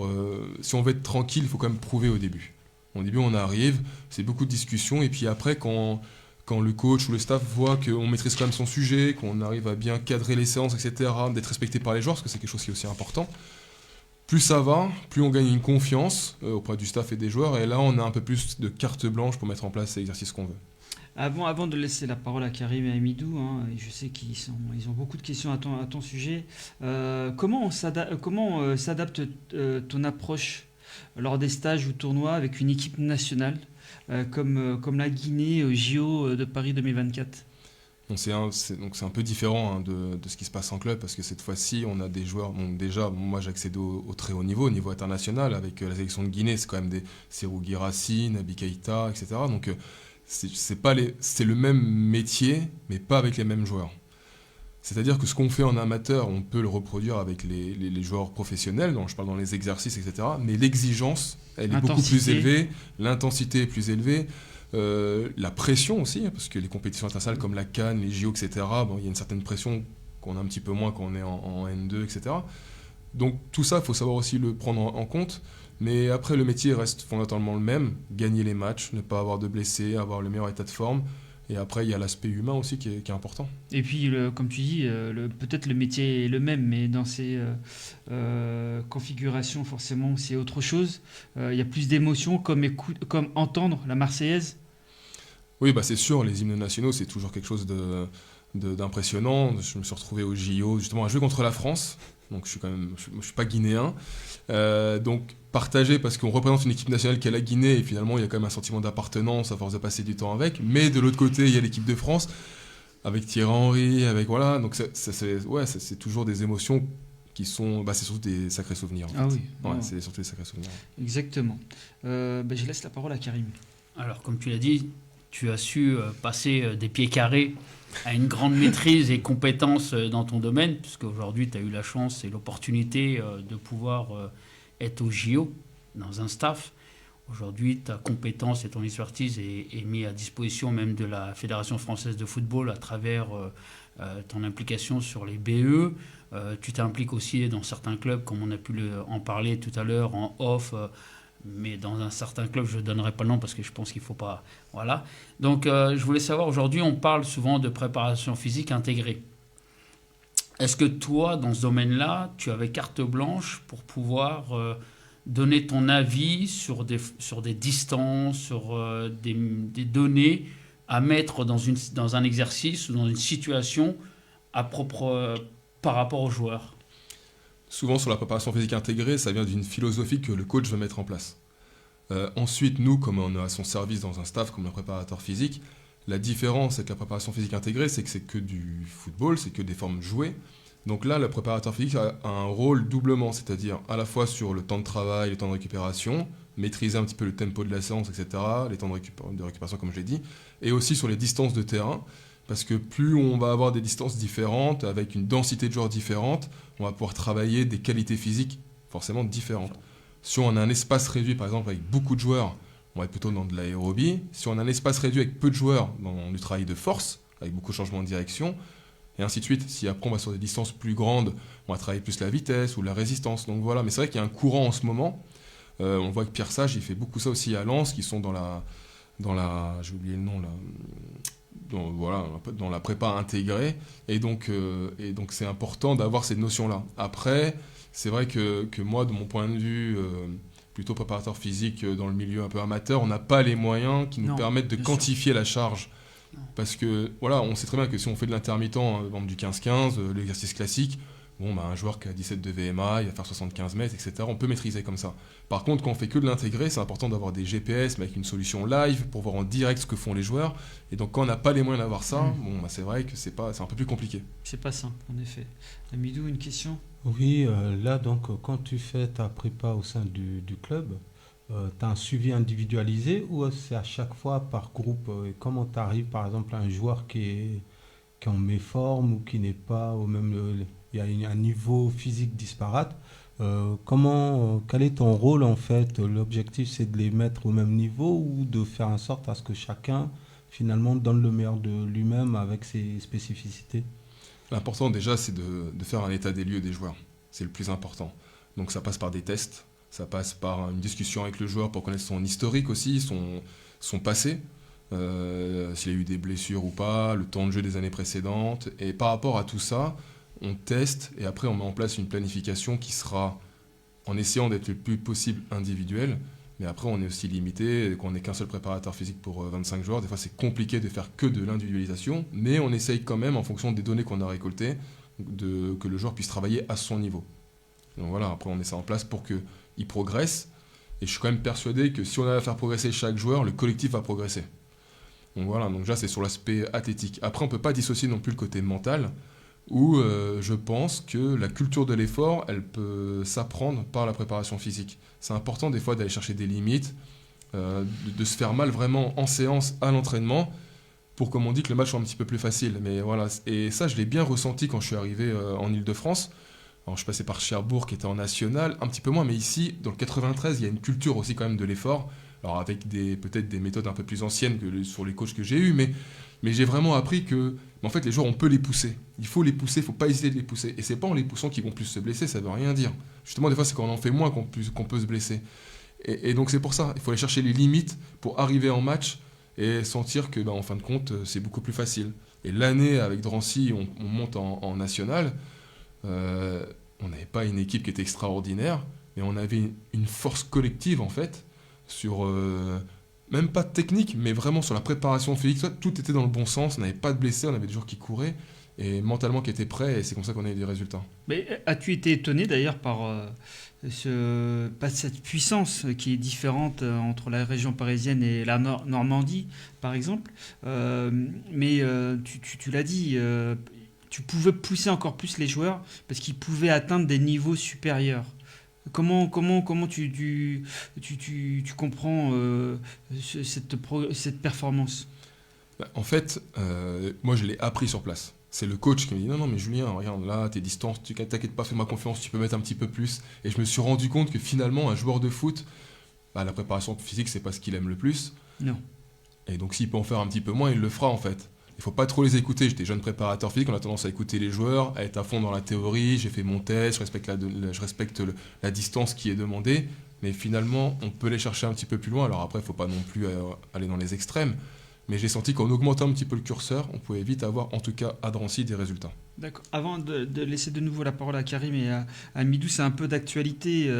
S5: si on veut être tranquille, il faut quand même prouver au début. Au début, on arrive, c'est beaucoup de discussions, et puis après, quand le coach ou le staff voit qu'on maîtrise quand même son sujet, qu'on arrive à bien cadrer les séances, etc., d'être respecté par les joueurs, parce que c'est quelque chose qui est aussi important, plus ça va, plus on gagne une confiance auprès du staff et des joueurs, et là, on a un peu plus de carte blanche pour mettre en place l'exercice qu'on veut.
S2: Avant de laisser la parole à Karim et à Amidou, je sais qu'ils ont beaucoup de questions à ton sujet. Comment s'adapte ton approche lors des stages ou tournois avec une équipe nationale comme la Guinée au JO de Paris 2024 ?
S5: C'est un peu différent de ce qui se passe en club parce que cette fois-ci, on a des joueurs. Moi, j'accède au très haut niveau international avec la sélection de Guinée. C'est quand même des Serhou Guirassy, Naby Keïta, etc. Donc, c'est le même métier, mais pas avec les mêmes joueurs. C'est-à-dire que ce qu'on fait en amateur, on peut le reproduire avec les joueurs professionnels, je parle dans les exercices, etc. Mais l'exigence, elle est beaucoup plus élevée, l'intensité est plus élevée, la pression aussi, parce que les compétitions internationales comme la CAN, les JO, etc., il y a une certaine pression qu'on a un petit peu moins quand on est en N2, etc. Donc tout ça, il faut savoir aussi le prendre en compte. Mais après, le métier reste fondamentalement le même. Gagner les matchs, ne pas avoir de blessés, avoir le meilleur état de forme. Et après, il y a l'aspect humain aussi qui est important.
S2: Et puis, comme tu dis, peut-être le métier est le même, mais dans ces configurations, forcément, c'est autre chose. Il y a plus d'émotions, comme entendre la Marseillaise. Oui,
S5: c'est sûr, les hymnes nationaux, c'est toujours quelque chose d'impressionnant. Je me suis retrouvé au JO, justement, à jouer contre la France. Donc, je suis pas guinéen. Donc, partagé parce qu'on représente une équipe nationale qui est la Guinée et finalement, il y a quand même un sentiment d'appartenance à force de passer du temps avec. Mais de l'autre côté, il y a l'équipe de France avec Thierry Henry, avec voilà. Donc, c'est toujours des émotions qui sont... c'est surtout des sacrés souvenirs. En fait.
S2: Ah oui.
S5: C'est surtout des sacrés souvenirs.
S2: Exactement. Je laisse la parole à Karim.
S4: Alors, comme tu l'as dit, tu as su passer des pieds carrés à une grande maîtrise et compétence dans ton domaine, puisque aujourd'hui, tu as eu la chance et l'opportunité de pouvoir être au JO dans un staff. Aujourd'hui, ta compétence et ton expertise est mise à disposition même de la Fédération française de football à travers ton implication sur les BE. Tu t'impliques aussi dans certains clubs, comme on a pu en parler tout à l'heure en off, mais dans un certain club, je ne donnerai pas le nom parce que je pense qu'il ne faut pas... Voilà. Donc, je voulais savoir, aujourd'hui, on parle souvent de préparation physique intégrée. Est-ce que toi, dans ce domaine-là, tu avais carte blanche pour pouvoir donner ton avis sur des distances, sur des données à mettre dans un exercice ou dans une situation par rapport aux joueurs?
S5: Souvent, sur la préparation physique intégrée, ça vient d'une philosophie que le coach veut mettre en place. Ensuite, nous, comme on est à son service dans un staff, comme un préparateur physique, la différence avec la préparation physique intégrée, c'est que c'est que du football, c'est que des formes jouées. Donc là, le préparateur physique a un rôle doublement, c'est-à-dire à la fois sur le temps de travail, le temps de récupération, maîtriser un petit peu le tempo de la séance, etc., les temps de récupération, comme je l'ai dit, et aussi sur les distances de terrain, parce que plus on va avoir des distances différentes, avec une densité de joueurs différente, on va pouvoir travailler des qualités physiques forcément différentes. Si on a un espace réduit, par exemple, avec beaucoup de joueurs, on va être plutôt dans de l'aérobie. Si on a un espace réduit avec peu de joueurs, dans du travail de force, avec beaucoup de changements de direction, et ainsi de suite. Si après on va sur des distances plus grandes, on va travailler plus la vitesse ou la résistance. Donc voilà, mais c'est vrai qu'il y a un courant en ce moment. On voit que Pierre Sage, il fait beaucoup ça aussi à Lens, qui sont dans la j'ai oublié le nom là, dans la prépa intégrée. Et donc c'est important d'avoir ces notions-là. Après, c'est vrai que moi, de mon point de vue, plutôt préparateur physique dans le milieu un peu amateur, on n'a pas les moyens qui nous permettent de quantifier la charge. Parce que voilà, on sait très bien que si on fait de l'intermittent, du 15-15, l'exercice classique, un joueur qui a 17 de VMA, il va faire 75 mètres, etc. On peut maîtriser comme ça. Par contre, quand on fait que de l'intégrer, c'est important d'avoir des GPS, mais avec une solution live pour voir en direct ce que font les joueurs. Et donc, quand on n'a pas les moyens d'avoir ça, c'est vrai que c'est un peu plus compliqué.
S2: C'est pas simple, en effet. Amidou, une question ?
S3: Oui, là, donc, quand tu fais ta prépa au sein du club, tu as un suivi individualisé ou c'est à chaque fois par groupe? Et comment tu arrives, par exemple, à un joueur qui est en méforme ou qui n'est pas au même... il y a un niveau physique disparate. Quel est ton rôle, en fait? L'objectif, c'est de les mettre au même niveau ou de faire en sorte à ce que chacun, finalement, donne le meilleur de lui-même avec ses spécificités?
S5: L'important, déjà, c'est de faire un état des lieux des joueurs. C'est le plus important. Donc, ça passe par des tests. Ça passe par une discussion avec le joueur pour connaître son historique aussi, son passé, s'il a eu des blessures ou pas, le temps de jeu des années précédentes. Et par rapport à tout ça, on teste et après on met en place une planification qui sera en essayant d'être le plus possible individuel. Mais après, on est aussi limité, qu'on n'est qu'un seul préparateur physique pour 25 joueurs. Des fois, c'est compliqué de faire que de l'individualisation, mais on essaye quand même, en fonction des données qu'on a récoltées, que le joueur puisse travailler à son niveau. Donc voilà, après, on met ça en place pour qu'il progresse. Et je suis quand même persuadé que si on a à faire progresser chaque joueur, le collectif va progresser. Donc voilà, donc là, c'est sur l'aspect athlétique. Après, on ne peut pas dissocier non plus le côté mental, où je pense que la culture de l'effort, elle peut s'apprendre par la préparation physique. C'est important des fois d'aller chercher des limites, de se faire mal vraiment en séance à l'entraînement, pour, comme on dit, que le match soit un petit peu plus facile. Mais voilà, et ça, je l'ai bien ressenti quand je suis arrivé en Ile-de-France. Alors, je passais par Cherbourg, qui était en national, un petit peu moins, mais ici, dans le 93, il y a une culture aussi quand même de l'effort. Alors, avec peut-être des méthodes un peu plus anciennes que sur les coachs que j'ai eus, mais j'ai vraiment appris que, en fait, les joueurs, on peut les pousser. Il faut les pousser, il ne faut pas hésiter de les pousser. Et c'est pas en les poussant qu'ils vont plus se blesser, ça ne veut rien dire. Justement, des fois, c'est quand on en fait moins qu'on peut se blesser. Et donc, c'est pour ça, il faut aller chercher les limites pour arriver en match et sentir que, en fin de compte, c'est beaucoup plus facile. Et l'année, avec Drancy, on monte en national. On n'avait pas une équipe qui était extraordinaire, mais on avait une force collective, en fait, sur... même pas de technique, mais vraiment sur la préparation physique, tout était dans le bon sens, on n'avait pas de blessés, on avait des joueurs qui couraient, et mentalement qui étaient prêts, et c'est comme ça qu'on a eu des résultats.
S2: Mais as-tu été étonné d'ailleurs par cette puissance qui est différente entre la région parisienne et la Normandie, par exemple, mais tu l'as dit, tu pouvais pousser encore plus les joueurs, parce qu'ils pouvaient atteindre des niveaux supérieurs. Comment tu comprends cette performance?
S5: En fait, moi je l'ai appris sur place. C'est le coach qui me dit non mais Julien, regarde là, tes distances, tu t'inquiètes pas, fais-moi confiance, tu peux mettre un petit peu plus. Et je me suis rendu compte que finalement un joueur de foot, la préparation physique c'est pas ce qu'il aime le plus.
S2: Non.
S5: Et donc s'il peut en faire un petit peu moins, il le fera en fait. Il faut pas trop les écouter. J'étais jeune préparateur physique, on a tendance à écouter les joueurs, à être à fond dans la théorie. J'ai fait mon test, je respecte la distance qui est demandée. Mais finalement, on peut les chercher un petit peu plus loin. Alors après, il ne faut pas non plus aller dans les extrêmes. Mais j'ai senti qu'en augmentant un petit peu le curseur, on pouvait vite avoir, en tout cas à Drancy, des résultats.
S2: D'accord. Avant de laisser de nouveau la parole à Karim et à Midou, c'est un peu d'actualité.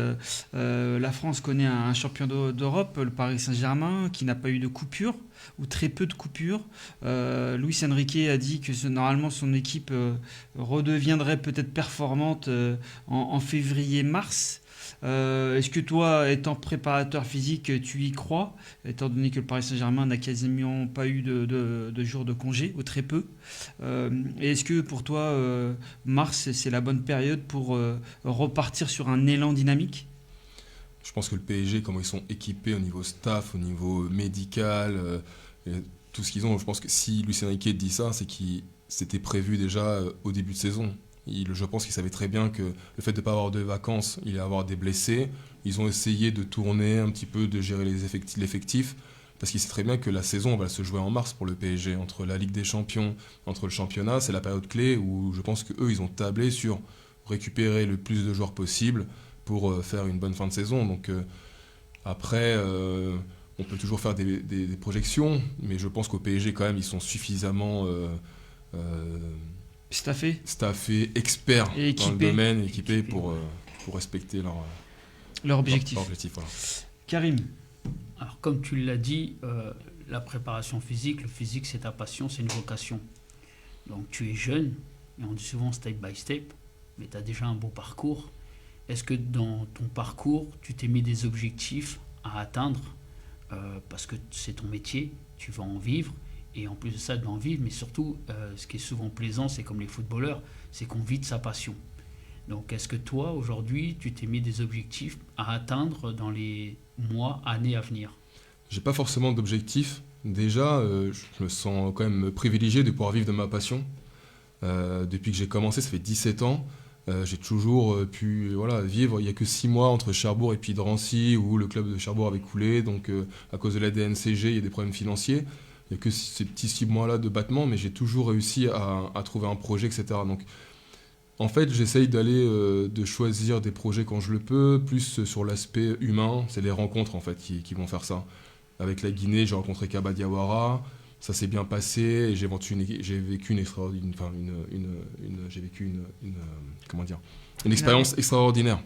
S2: La France connaît un champion d'Europe, le Paris Saint-Germain, qui n'a pas eu de coupure, ou très peu de coupures. Luis Enrique a dit que normalement son équipe redeviendrait peut-être performante en février-mars. Est-ce que toi, étant préparateur physique, tu y crois, étant donné que le Paris Saint-Germain n'a quasiment pas eu de jours de congé, ou très peu? Et est-ce que pour toi, mars, c'est la bonne période pour repartir sur un élan dynamique?
S5: Je pense que le PSG, comment ils sont équipés au niveau staff, au niveau médical, tout ce qu'ils ont, je pense que si Luis Enrique dit ça, c'est qu'il c'était prévu déjà au début de saison. Je pense qu'ils savaient très bien que le fait de ne pas avoir de vacances, il allait avoir des blessés. Ils ont essayé de tourner un petit peu, de gérer l'effectif, parce qu'ils savent très bien que la saison va se jouer en mars pour le PSG. Entre la Ligue des Champions, entre le championnat, c'est la période clé où je pense qu'eux, ils ont tablé sur récupérer le plus de joueurs possible pour faire une bonne fin de saison. Donc après, on peut toujours faire des projections, mais je pense qu'au PSG, quand même, ils sont suffisamment... staffés, experts
S2: et
S5: dans le domaine, équipés pour respecter
S2: leur objectif.
S5: Voilà.
S2: Karim.
S4: Alors comme tu l'as dit, la préparation physique, le physique c'est ta passion, c'est une vocation. Donc tu es jeune, et on dit souvent step by step, mais tu as déjà un beau parcours. Est-ce que dans ton parcours, tu t'es mis des objectifs à atteindre parce que c'est ton métier, tu vas en vivre? Et en plus de ça, d'en vivre, mais surtout, ce qui est souvent plaisant, c'est comme les footballeurs, c'est qu'on vit de sa passion. Donc, est-ce que toi, aujourd'hui, tu t'es mis des objectifs à atteindre dans les mois, années à venir?
S5: J'ai pas forcément d'objectif. Déjà, je me sens quand même privilégié de pouvoir vivre de ma passion. Depuis que j'ai commencé, ça fait 17 ans. J'ai toujours pu vivre. Il n'y a que 6 mois entre Cherbourg et puis Drancy, où le club de Cherbourg avait coulé. Donc, à cause de la DNCG, il y a des problèmes financiers. Il n'y a que ces petits 6 mois-là de battement, mais j'ai toujours réussi à trouver un projet, etc. Donc, en fait, j'essaye de choisir des projets quand je le peux, plus sur l'aspect humain. C'est les rencontres, en fait, qui vont faire ça. Avec la Guinée, j'ai rencontré Kaba Diawara. Ça s'est bien passé et j'ai vécu une expérience extraordinaire.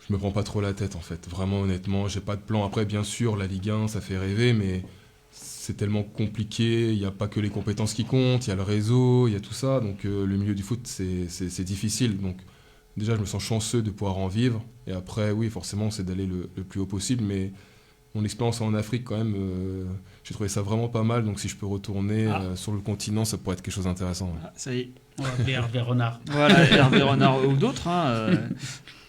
S5: Je me prends pas trop la tête, en fait. Vraiment, honnêtement, j'ai pas de plan. Après, bien sûr, la Ligue 1, ça fait rêver, mais... c'est tellement compliqué, il n'y a pas que les compétences qui comptent, il y a le réseau, il y a tout ça. Donc le milieu du foot, c'est difficile. Donc déjà, je me sens chanceux de pouvoir en vivre. Et après, oui, forcément, c'est d'aller le plus haut possible. Mais mon expérience en Afrique, quand même, j'ai trouvé ça vraiment pas mal. Donc si je peux retourner sur le continent, ça pourrait être quelque chose d'intéressant. Ouais.
S2: Ça y est.
S4: On va appeler Hervé Renard.
S2: Voilà, Hervé Renard ou d'autres.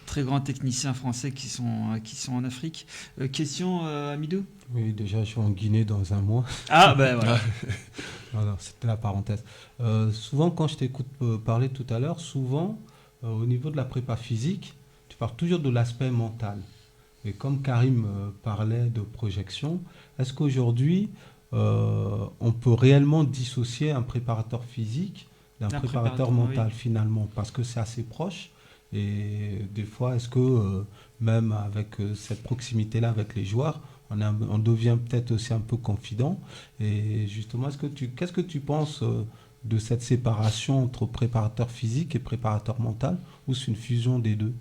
S2: Très grands techniciens français qui sont en Afrique. Question à Midou?
S3: Oui, déjà, je suis en Guinée dans un mois.
S2: Ah, ben voilà.
S3: Non, c'était la parenthèse. Souvent, quand je t'écoute parler tout à l'heure, souvent, au niveau de la prépa physique, tu parles toujours de l'aspect mental. Et comme Karim parlait de projection, est-ce qu'aujourd'hui, on peut réellement dissocier un préparateur physique d'un préparateur mental, oui, finalement? Parce que c'est assez proche. Et des fois, est-ce que même avec cette proximité-là avec les joueurs, on devient peut-être aussi un peu confident? Et justement, qu'est-ce que tu penses de cette séparation entre préparateur physique et préparateur mental, ou c'est une fusion des deux?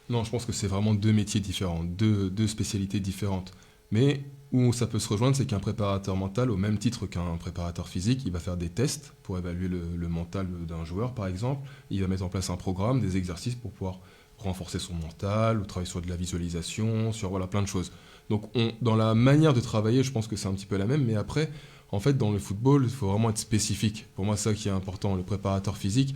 S5: Non, je pense que c'est vraiment deux métiers différents, deux spécialités différentes. Mais où ça peut se rejoindre, c'est qu'un préparateur mental, au même titre qu'un préparateur physique, il va faire des tests pour évaluer le mental d'un joueur, par exemple. Il va mettre en place un programme, des exercices pour pouvoir renforcer son mental, ou travailler sur de la visualisation, sur plein de choses. Donc dans la manière de travailler, je pense que c'est un petit peu la même, mais après, en fait, dans le football, il faut vraiment être spécifique. Pour moi, c'est ça qui est important. Le préparateur physique,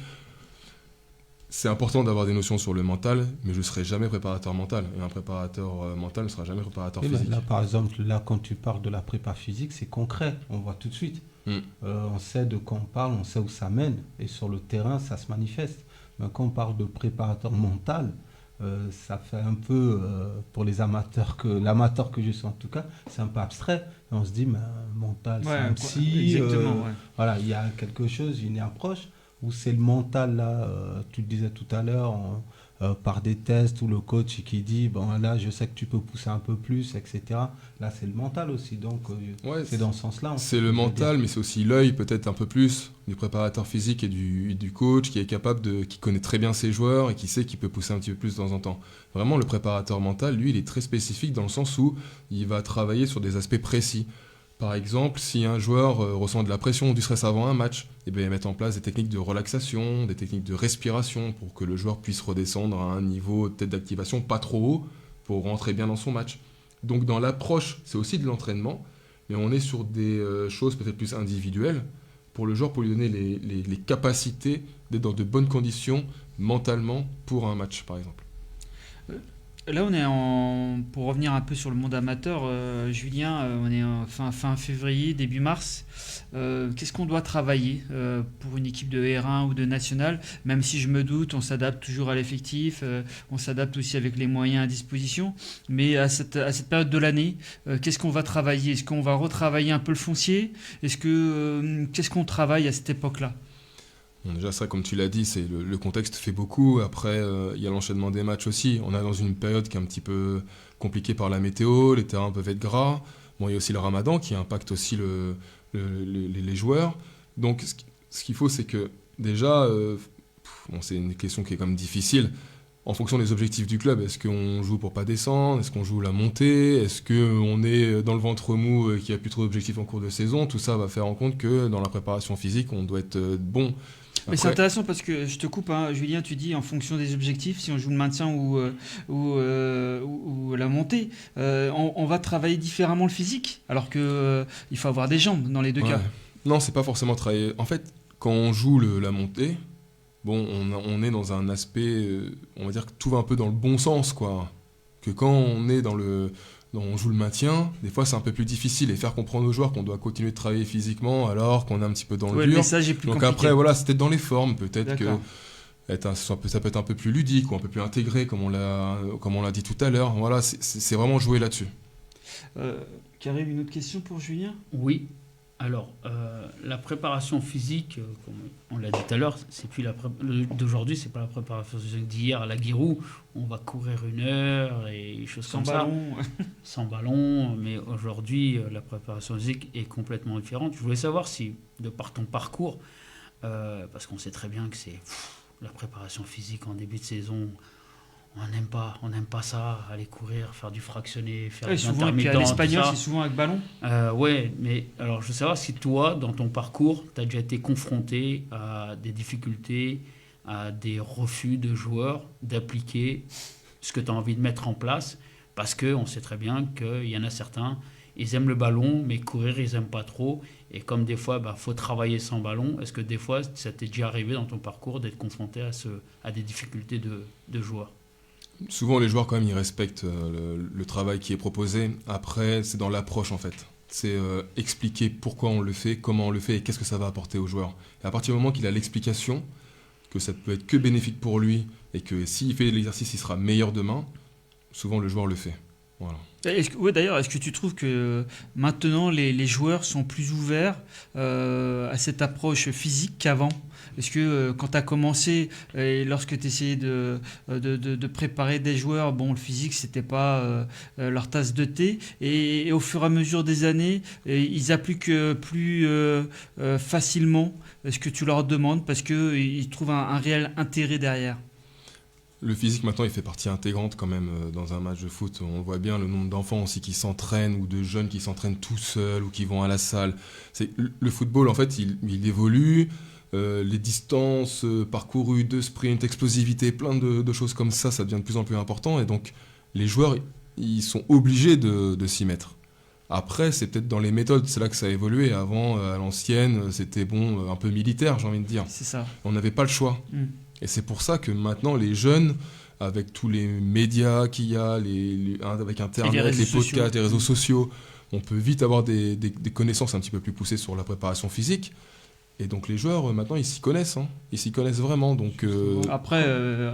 S5: c'est important d'avoir des notions sur le mental, mais je ne serai jamais préparateur mental. Et un préparateur mental ne sera jamais préparateur physique.
S3: Là, par exemple, quand tu parles de la prépa physique, c'est concret. On voit tout de suite. On sait de quoi on parle, on sait où ça mène. Et sur le terrain, ça se manifeste. Mais quand on parle de préparateur mental, ça fait un peu, pour les amateurs, l'amateur que je suis en tout cas, c'est un peu abstrait. Et on se dit, mais mental, c'est un psy.
S2: Exactement,
S3: Voilà, il y a quelque chose, une approche où c'est le mental, là, tu le disais tout à l'heure, par des tests, où le coach qui dit, bon là, je sais que tu peux pousser un peu plus, etc. Là, c'est le mental aussi, donc c'est dans ce sens-là.
S5: C'est le mental, mais c'est aussi l'œil, peut-être un peu plus, du préparateur physique et du coach qui est capable qui connaît très bien ses joueurs et qui sait qu'il peut pousser un petit peu plus de temps en temps. Vraiment, le préparateur mental, lui, il est très spécifique dans le sens où il va travailler sur des aspects précis. Par exemple, si un joueur ressent de la pression ou du stress avant un match, il va mettre en place des techniques de relaxation, des techniques de respiration pour que le joueur puisse redescendre à un niveau peut-être d'activation pas trop haut pour rentrer bien dans son match. Donc dans l'approche, c'est aussi de l'entraînement, mais on est sur des choses peut-être plus individuelles pour le joueur, pour lui donner les capacités d'être dans de bonnes conditions mentalement pour un match, par exemple.
S2: Là, pour revenir un peu sur le monde amateur, Julien, on est fin février, début mars. Qu'est-ce qu'on doit travailler pour une équipe de R1 ou de nationale? Même si je me doute, on s'adapte toujours à l'effectif, on s'adapte aussi avec les moyens à disposition. Mais à cette période de l'année, qu'est-ce qu'on va travailler? Est-ce qu'on va retravailler un peu le foncier? Qu'est-ce qu'on travaille à cette époque-là?
S5: Bon, déjà ça, comme tu l'as dit, c'est le contexte fait beaucoup. Après, il y a l'enchaînement des matchs aussi. On est dans une période qui est un petit peu compliquée par la météo, les terrains peuvent être gras. Bon, il y a aussi le ramadan qui impacte aussi les joueurs. Donc ce qu'il faut, c'est que déjà, c'est une question qui est quand même difficile. En fonction des objectifs du club, est-ce qu'on joue pour pas descendre? Est-ce qu'on joue la montée? Est-ce qu'on est dans le ventre mou qui a plus trop d'objectifs en cours de saison? Tout ça va faire en compte que dans la préparation physique, on doit être bon.
S2: Mais c'est intéressant parce que je te coupe, Julien, tu dis en fonction des objectifs, si on joue le maintien ou la montée, on va travailler différemment le physique, alors qu'il faut avoir des jambes dans les deux cas.
S5: Non, c'est pas forcément travailler. En fait, quand on joue la montée, on est dans un aspect, on va dire que tout va un peu dans le bon sens, quoi. Que quand on est on joue le maintien, des fois c'est un peu plus difficile et faire comprendre aux joueurs qu'on doit continuer de travailler physiquement alors qu'on est un petit peu dans le dur.
S2: Le message est plus
S5: Donc
S2: compliqué.
S5: après, c'est peut-être dans les formes, peut-être que ça peut être un peu plus ludique ou un peu plus intégré, comme on l'a dit tout à l'heure. Voilà, c'est vraiment jouer là-dessus.
S2: Karim, une autre question pour Julien?
S4: Oui. Alors, la préparation physique, comme on l'a dit tout à l'heure, d'aujourd'hui, c'est pas la préparation physique d'hier à la Guirou. On va courir 1 heure et choses comme ça. Sans ballon. Mais aujourd'hui, la préparation physique est complètement différente. Je voulais savoir si, de par ton parcours, parce qu'on sait très bien que c'est la préparation physique en début de saison. On n'aime pas ça, aller courir, faire du fractionné, faire des intermittents.
S2: À l'espagnol, c'est souvent avec ballon.
S4: Ouais, mais alors je veux savoir si toi, dans ton parcours, tu as déjà été confronté à des difficultés, à des refus de joueurs d'appliquer ce que tu as envie de mettre en place, parce qu'on sait très bien qu'il y en a certains, ils aiment le ballon, mais courir, ils n'aiment pas trop. Et comme des fois, faut travailler sans ballon, est-ce que des fois, ça t'est déjà arrivé dans ton parcours d'être confronté à des difficultés de joueurs?
S5: Souvent, les joueurs, quand même, ils respectent le travail qui est proposé. Après, c'est dans l'approche, en fait. C'est expliquer pourquoi on le fait, comment on le fait et qu'est-ce que ça va apporter aux joueurs. Et à partir du moment qu'il a l'explication, que ça peut être que bénéfique pour lui et que s'il fait l'exercice, il sera meilleur demain, souvent, le joueur le fait. Voilà.
S2: D'ailleurs, est-ce que tu trouves que maintenant, les joueurs sont plus ouverts à cette approche physique qu'avant? Est-ce que quand tu as commencé et lorsque tu essayais de préparer des joueurs, le physique, c'était pas leur tasse de thé, et au fur et à mesure des années, ils appliquent plus facilement ce que tu leur demandes parce qu'ils trouvent un réel intérêt derrière?
S5: Le physique, maintenant, il fait partie intégrante quand même dans un match de foot. On voit bien le nombre d'enfants aussi qui s'entraînent ou de jeunes qui s'entraînent tout seuls ou qui vont à la salle. Le football, en fait, il évolue. Les distances parcourues, de sprint, explosivité, plein de choses comme ça devient de plus en plus important. Et donc, les joueurs, ils sont obligés de s'y mettre. Après, c'est peut-être dans les méthodes, c'est là que ça a évolué. Avant, à l'ancienne, c'était un peu militaire, j'ai envie de dire.
S2: C'est ça.
S5: On n'avait pas le choix. Et c'est pour ça que maintenant, les jeunes, avec tous les médias qu'il y a, avec Internet, les podcasts, les réseaux sociaux, on peut vite avoir des connaissances un petit peu plus poussées sur la préparation physique. Et donc les joueurs, maintenant, ils s'y connaissent. Hein. Ils s'y connaissent vraiment. Donc,
S2: Après,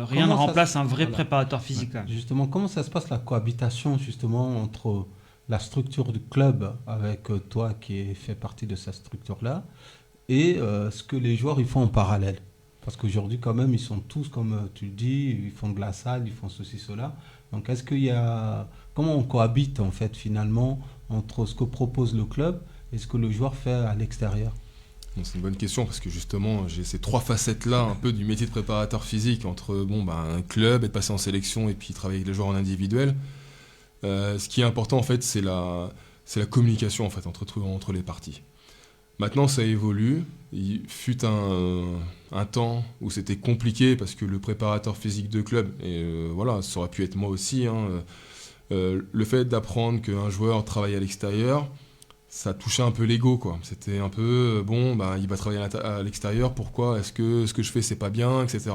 S2: rien ne remplace un vrai préparateur physique.
S3: Ouais. Justement, comment ça se passe la cohabitation justement entre la structure du club avec toi qui fait partie de cette structure-là et ce que les joueurs ils font en parallèle? Parce qu'aujourd'hui, quand même, ils sont tous, comme tu le dis, ils font de la salle, ils font ceci, cela. Donc, est-ce qu'il y a... Comment on cohabite, en fait, finalement, entre ce que propose le club et ce que le joueur fait à l'extérieur?
S5: C'est une bonne question parce que justement j'ai ces 3 facettes-là un peu du métier de préparateur physique entre un club, être passé en sélection et puis travailler avec les joueurs en individuel. Ce qui est important en fait c'est la communication en fait entre les parties. Maintenant ça évolue. Il fut un temps où c'était compliqué parce que le préparateur physique de club, et voilà, ça aurait pu être moi aussi, le fait d'apprendre qu'un joueur travaille à l'extérieur, ça touchait un peu l'ego, quoi. C'était un peu, il va travailler à l'extérieur, pourquoi? Est-ce que ce que je fais, c'est pas bien, etc.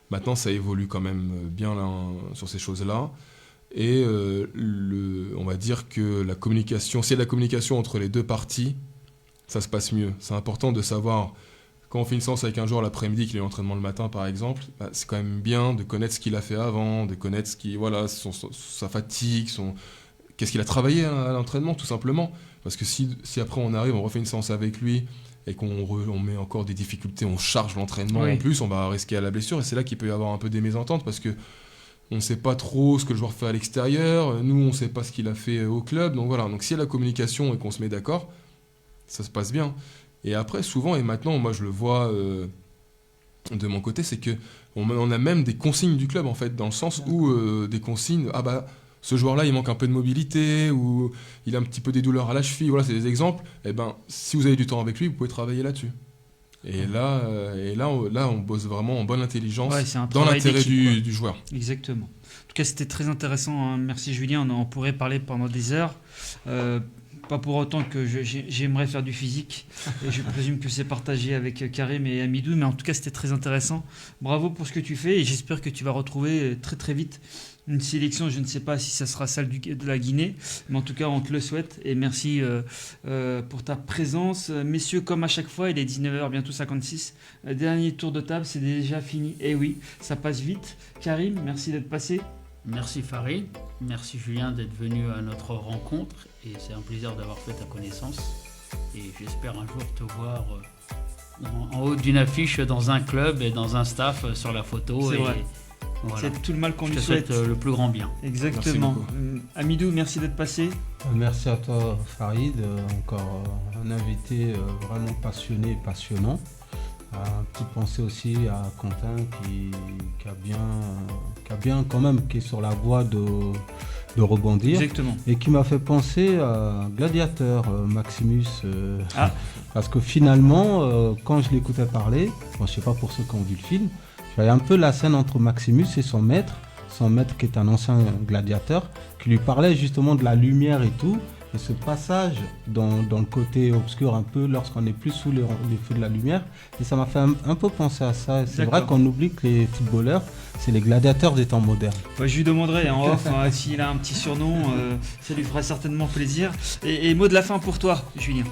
S5: Maintenant, ça évolue quand même bien là, sur ces choses-là. Et on va dire que la communication, s'il y a de la communication entre les 2 parties, ça se passe mieux. C'est important de savoir, quand on fait une séance avec un joueur l'après-midi, qu'il est à l'entraînement le matin, par exemple, c'est quand même bien de connaître ce qu'il a fait avant, de connaître sa fatigue, qu'est-ce qu'il a travaillé à l'entraînement, tout simplement. Parce que si après on arrive, on refait une séance avec lui et qu'on met encore des difficultés, on charge l'entraînement en plus, on va risquer à la blessure. Et c'est là qu'il peut y avoir un peu des mésententes parce qu'on ne sait pas trop ce que le joueur fait à l'extérieur. Nous, on ne sait pas ce qu'il a fait au club. Donc voilà, donc s'il y a la communication et qu'on se met d'accord, ça se passe bien. Et après, souvent, et maintenant, moi je le vois de mon côté, c'est qu'on a même des consignes du club, en fait, dans le sens où des consignes, ce joueur-là, il manque un peu de mobilité ou il a un petit peu des douleurs à la cheville. Voilà, c'est des exemples. Si vous avez du temps avec lui, vous pouvez travailler là-dessus. Et là, on bosse vraiment en bonne intelligence dans l'intérêt du joueur.
S2: Exactement. En tout cas, c'était très intéressant. Hein. Merci Julien. On pourrait parler pendant des heures. Pas pour autant que j'aimerais faire du physique. Et je présume que c'est partagé avec Karim et Amidou. Mais en tout cas, c'était très intéressant. Bravo pour ce que tu fais. Et j'espère que tu vas retrouver très très vite une sélection. Je ne sais pas si ça sera celle de la Guinée. Mais en tout cas, on te le souhaite. Et merci pour ta présence. Messieurs, comme à chaque fois, il est 19h, bientôt 56. Dernier tour de table, c'est déjà fini. Et oui, ça passe vite. Karim, merci d'être passé.
S4: Merci Farid, merci Julien d'être venu à notre rencontre et c'est un plaisir d'avoir fait ta connaissance et j'espère un jour te voir en haut d'une affiche dans un club et dans un staff sur la photo.
S2: C'est vrai.
S4: Voilà.
S2: C'est tout le mal qu'on lui
S4: souhaite. Le plus grand bien.
S2: Exactement. Amidou, merci d'être passé.
S3: Merci à toi Farid, encore un invité vraiment passionné et passionnant. Un petit pensée aussi à Quentin qui est sur la voie de rebondir.
S2: Exactement.
S3: Et qui m'a fait penser à Gladiateur, Maximus. Parce que finalement, quand je l'écoutais parler, je ne sais pas pour ceux qui ont vu le film, je voyais un peu la scène entre Maximus et son maître qui est un ancien gladiateur, qui lui parlait justement de la lumière et tout. Et ce passage dans le côté obscur un peu lorsqu'on n'est plus sous les feux de la lumière, et ça m'a fait un peu penser à ça. Et c'est vrai qu'on oublie que les footballeurs, c'est les gladiateurs des temps modernes.
S2: Je lui demanderai en off s'il a un petit surnom, ça lui fera certainement plaisir. Et mot de la fin pour toi, Julien.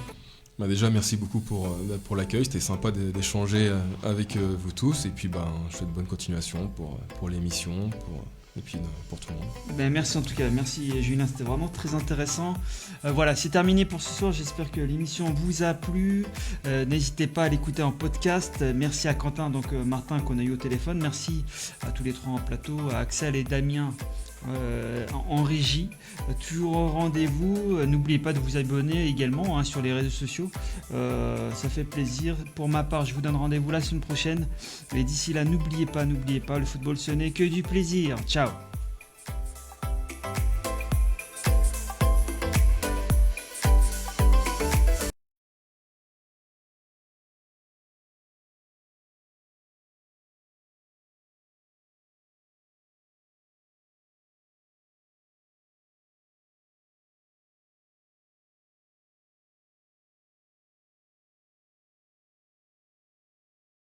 S5: Déjà, merci beaucoup pour l'accueil. C'était sympa d'échanger avec vous tous. Et puis, je souhaite bonne continuation pour l'émission, et puis pour tout le monde.
S2: Merci en tout cas, merci Julien, c'était vraiment très intéressant. Voilà, c'est terminé pour ce soir, j'espère que l'émission vous a plu. N'hésitez pas à l'écouter en podcast. Merci à Quentin, donc Martin qu'on a eu au téléphone. Merci à tous les 3 en plateau, à Axel et Damien en régie. Toujours au rendez-vous. N'oubliez pas de vous abonner également sur les réseaux sociaux. Ça fait plaisir. Pour ma part, je vous donne rendez-vous la semaine prochaine. Et d'ici là, n'oubliez pas, le football ce n'est que du plaisir. Ciao.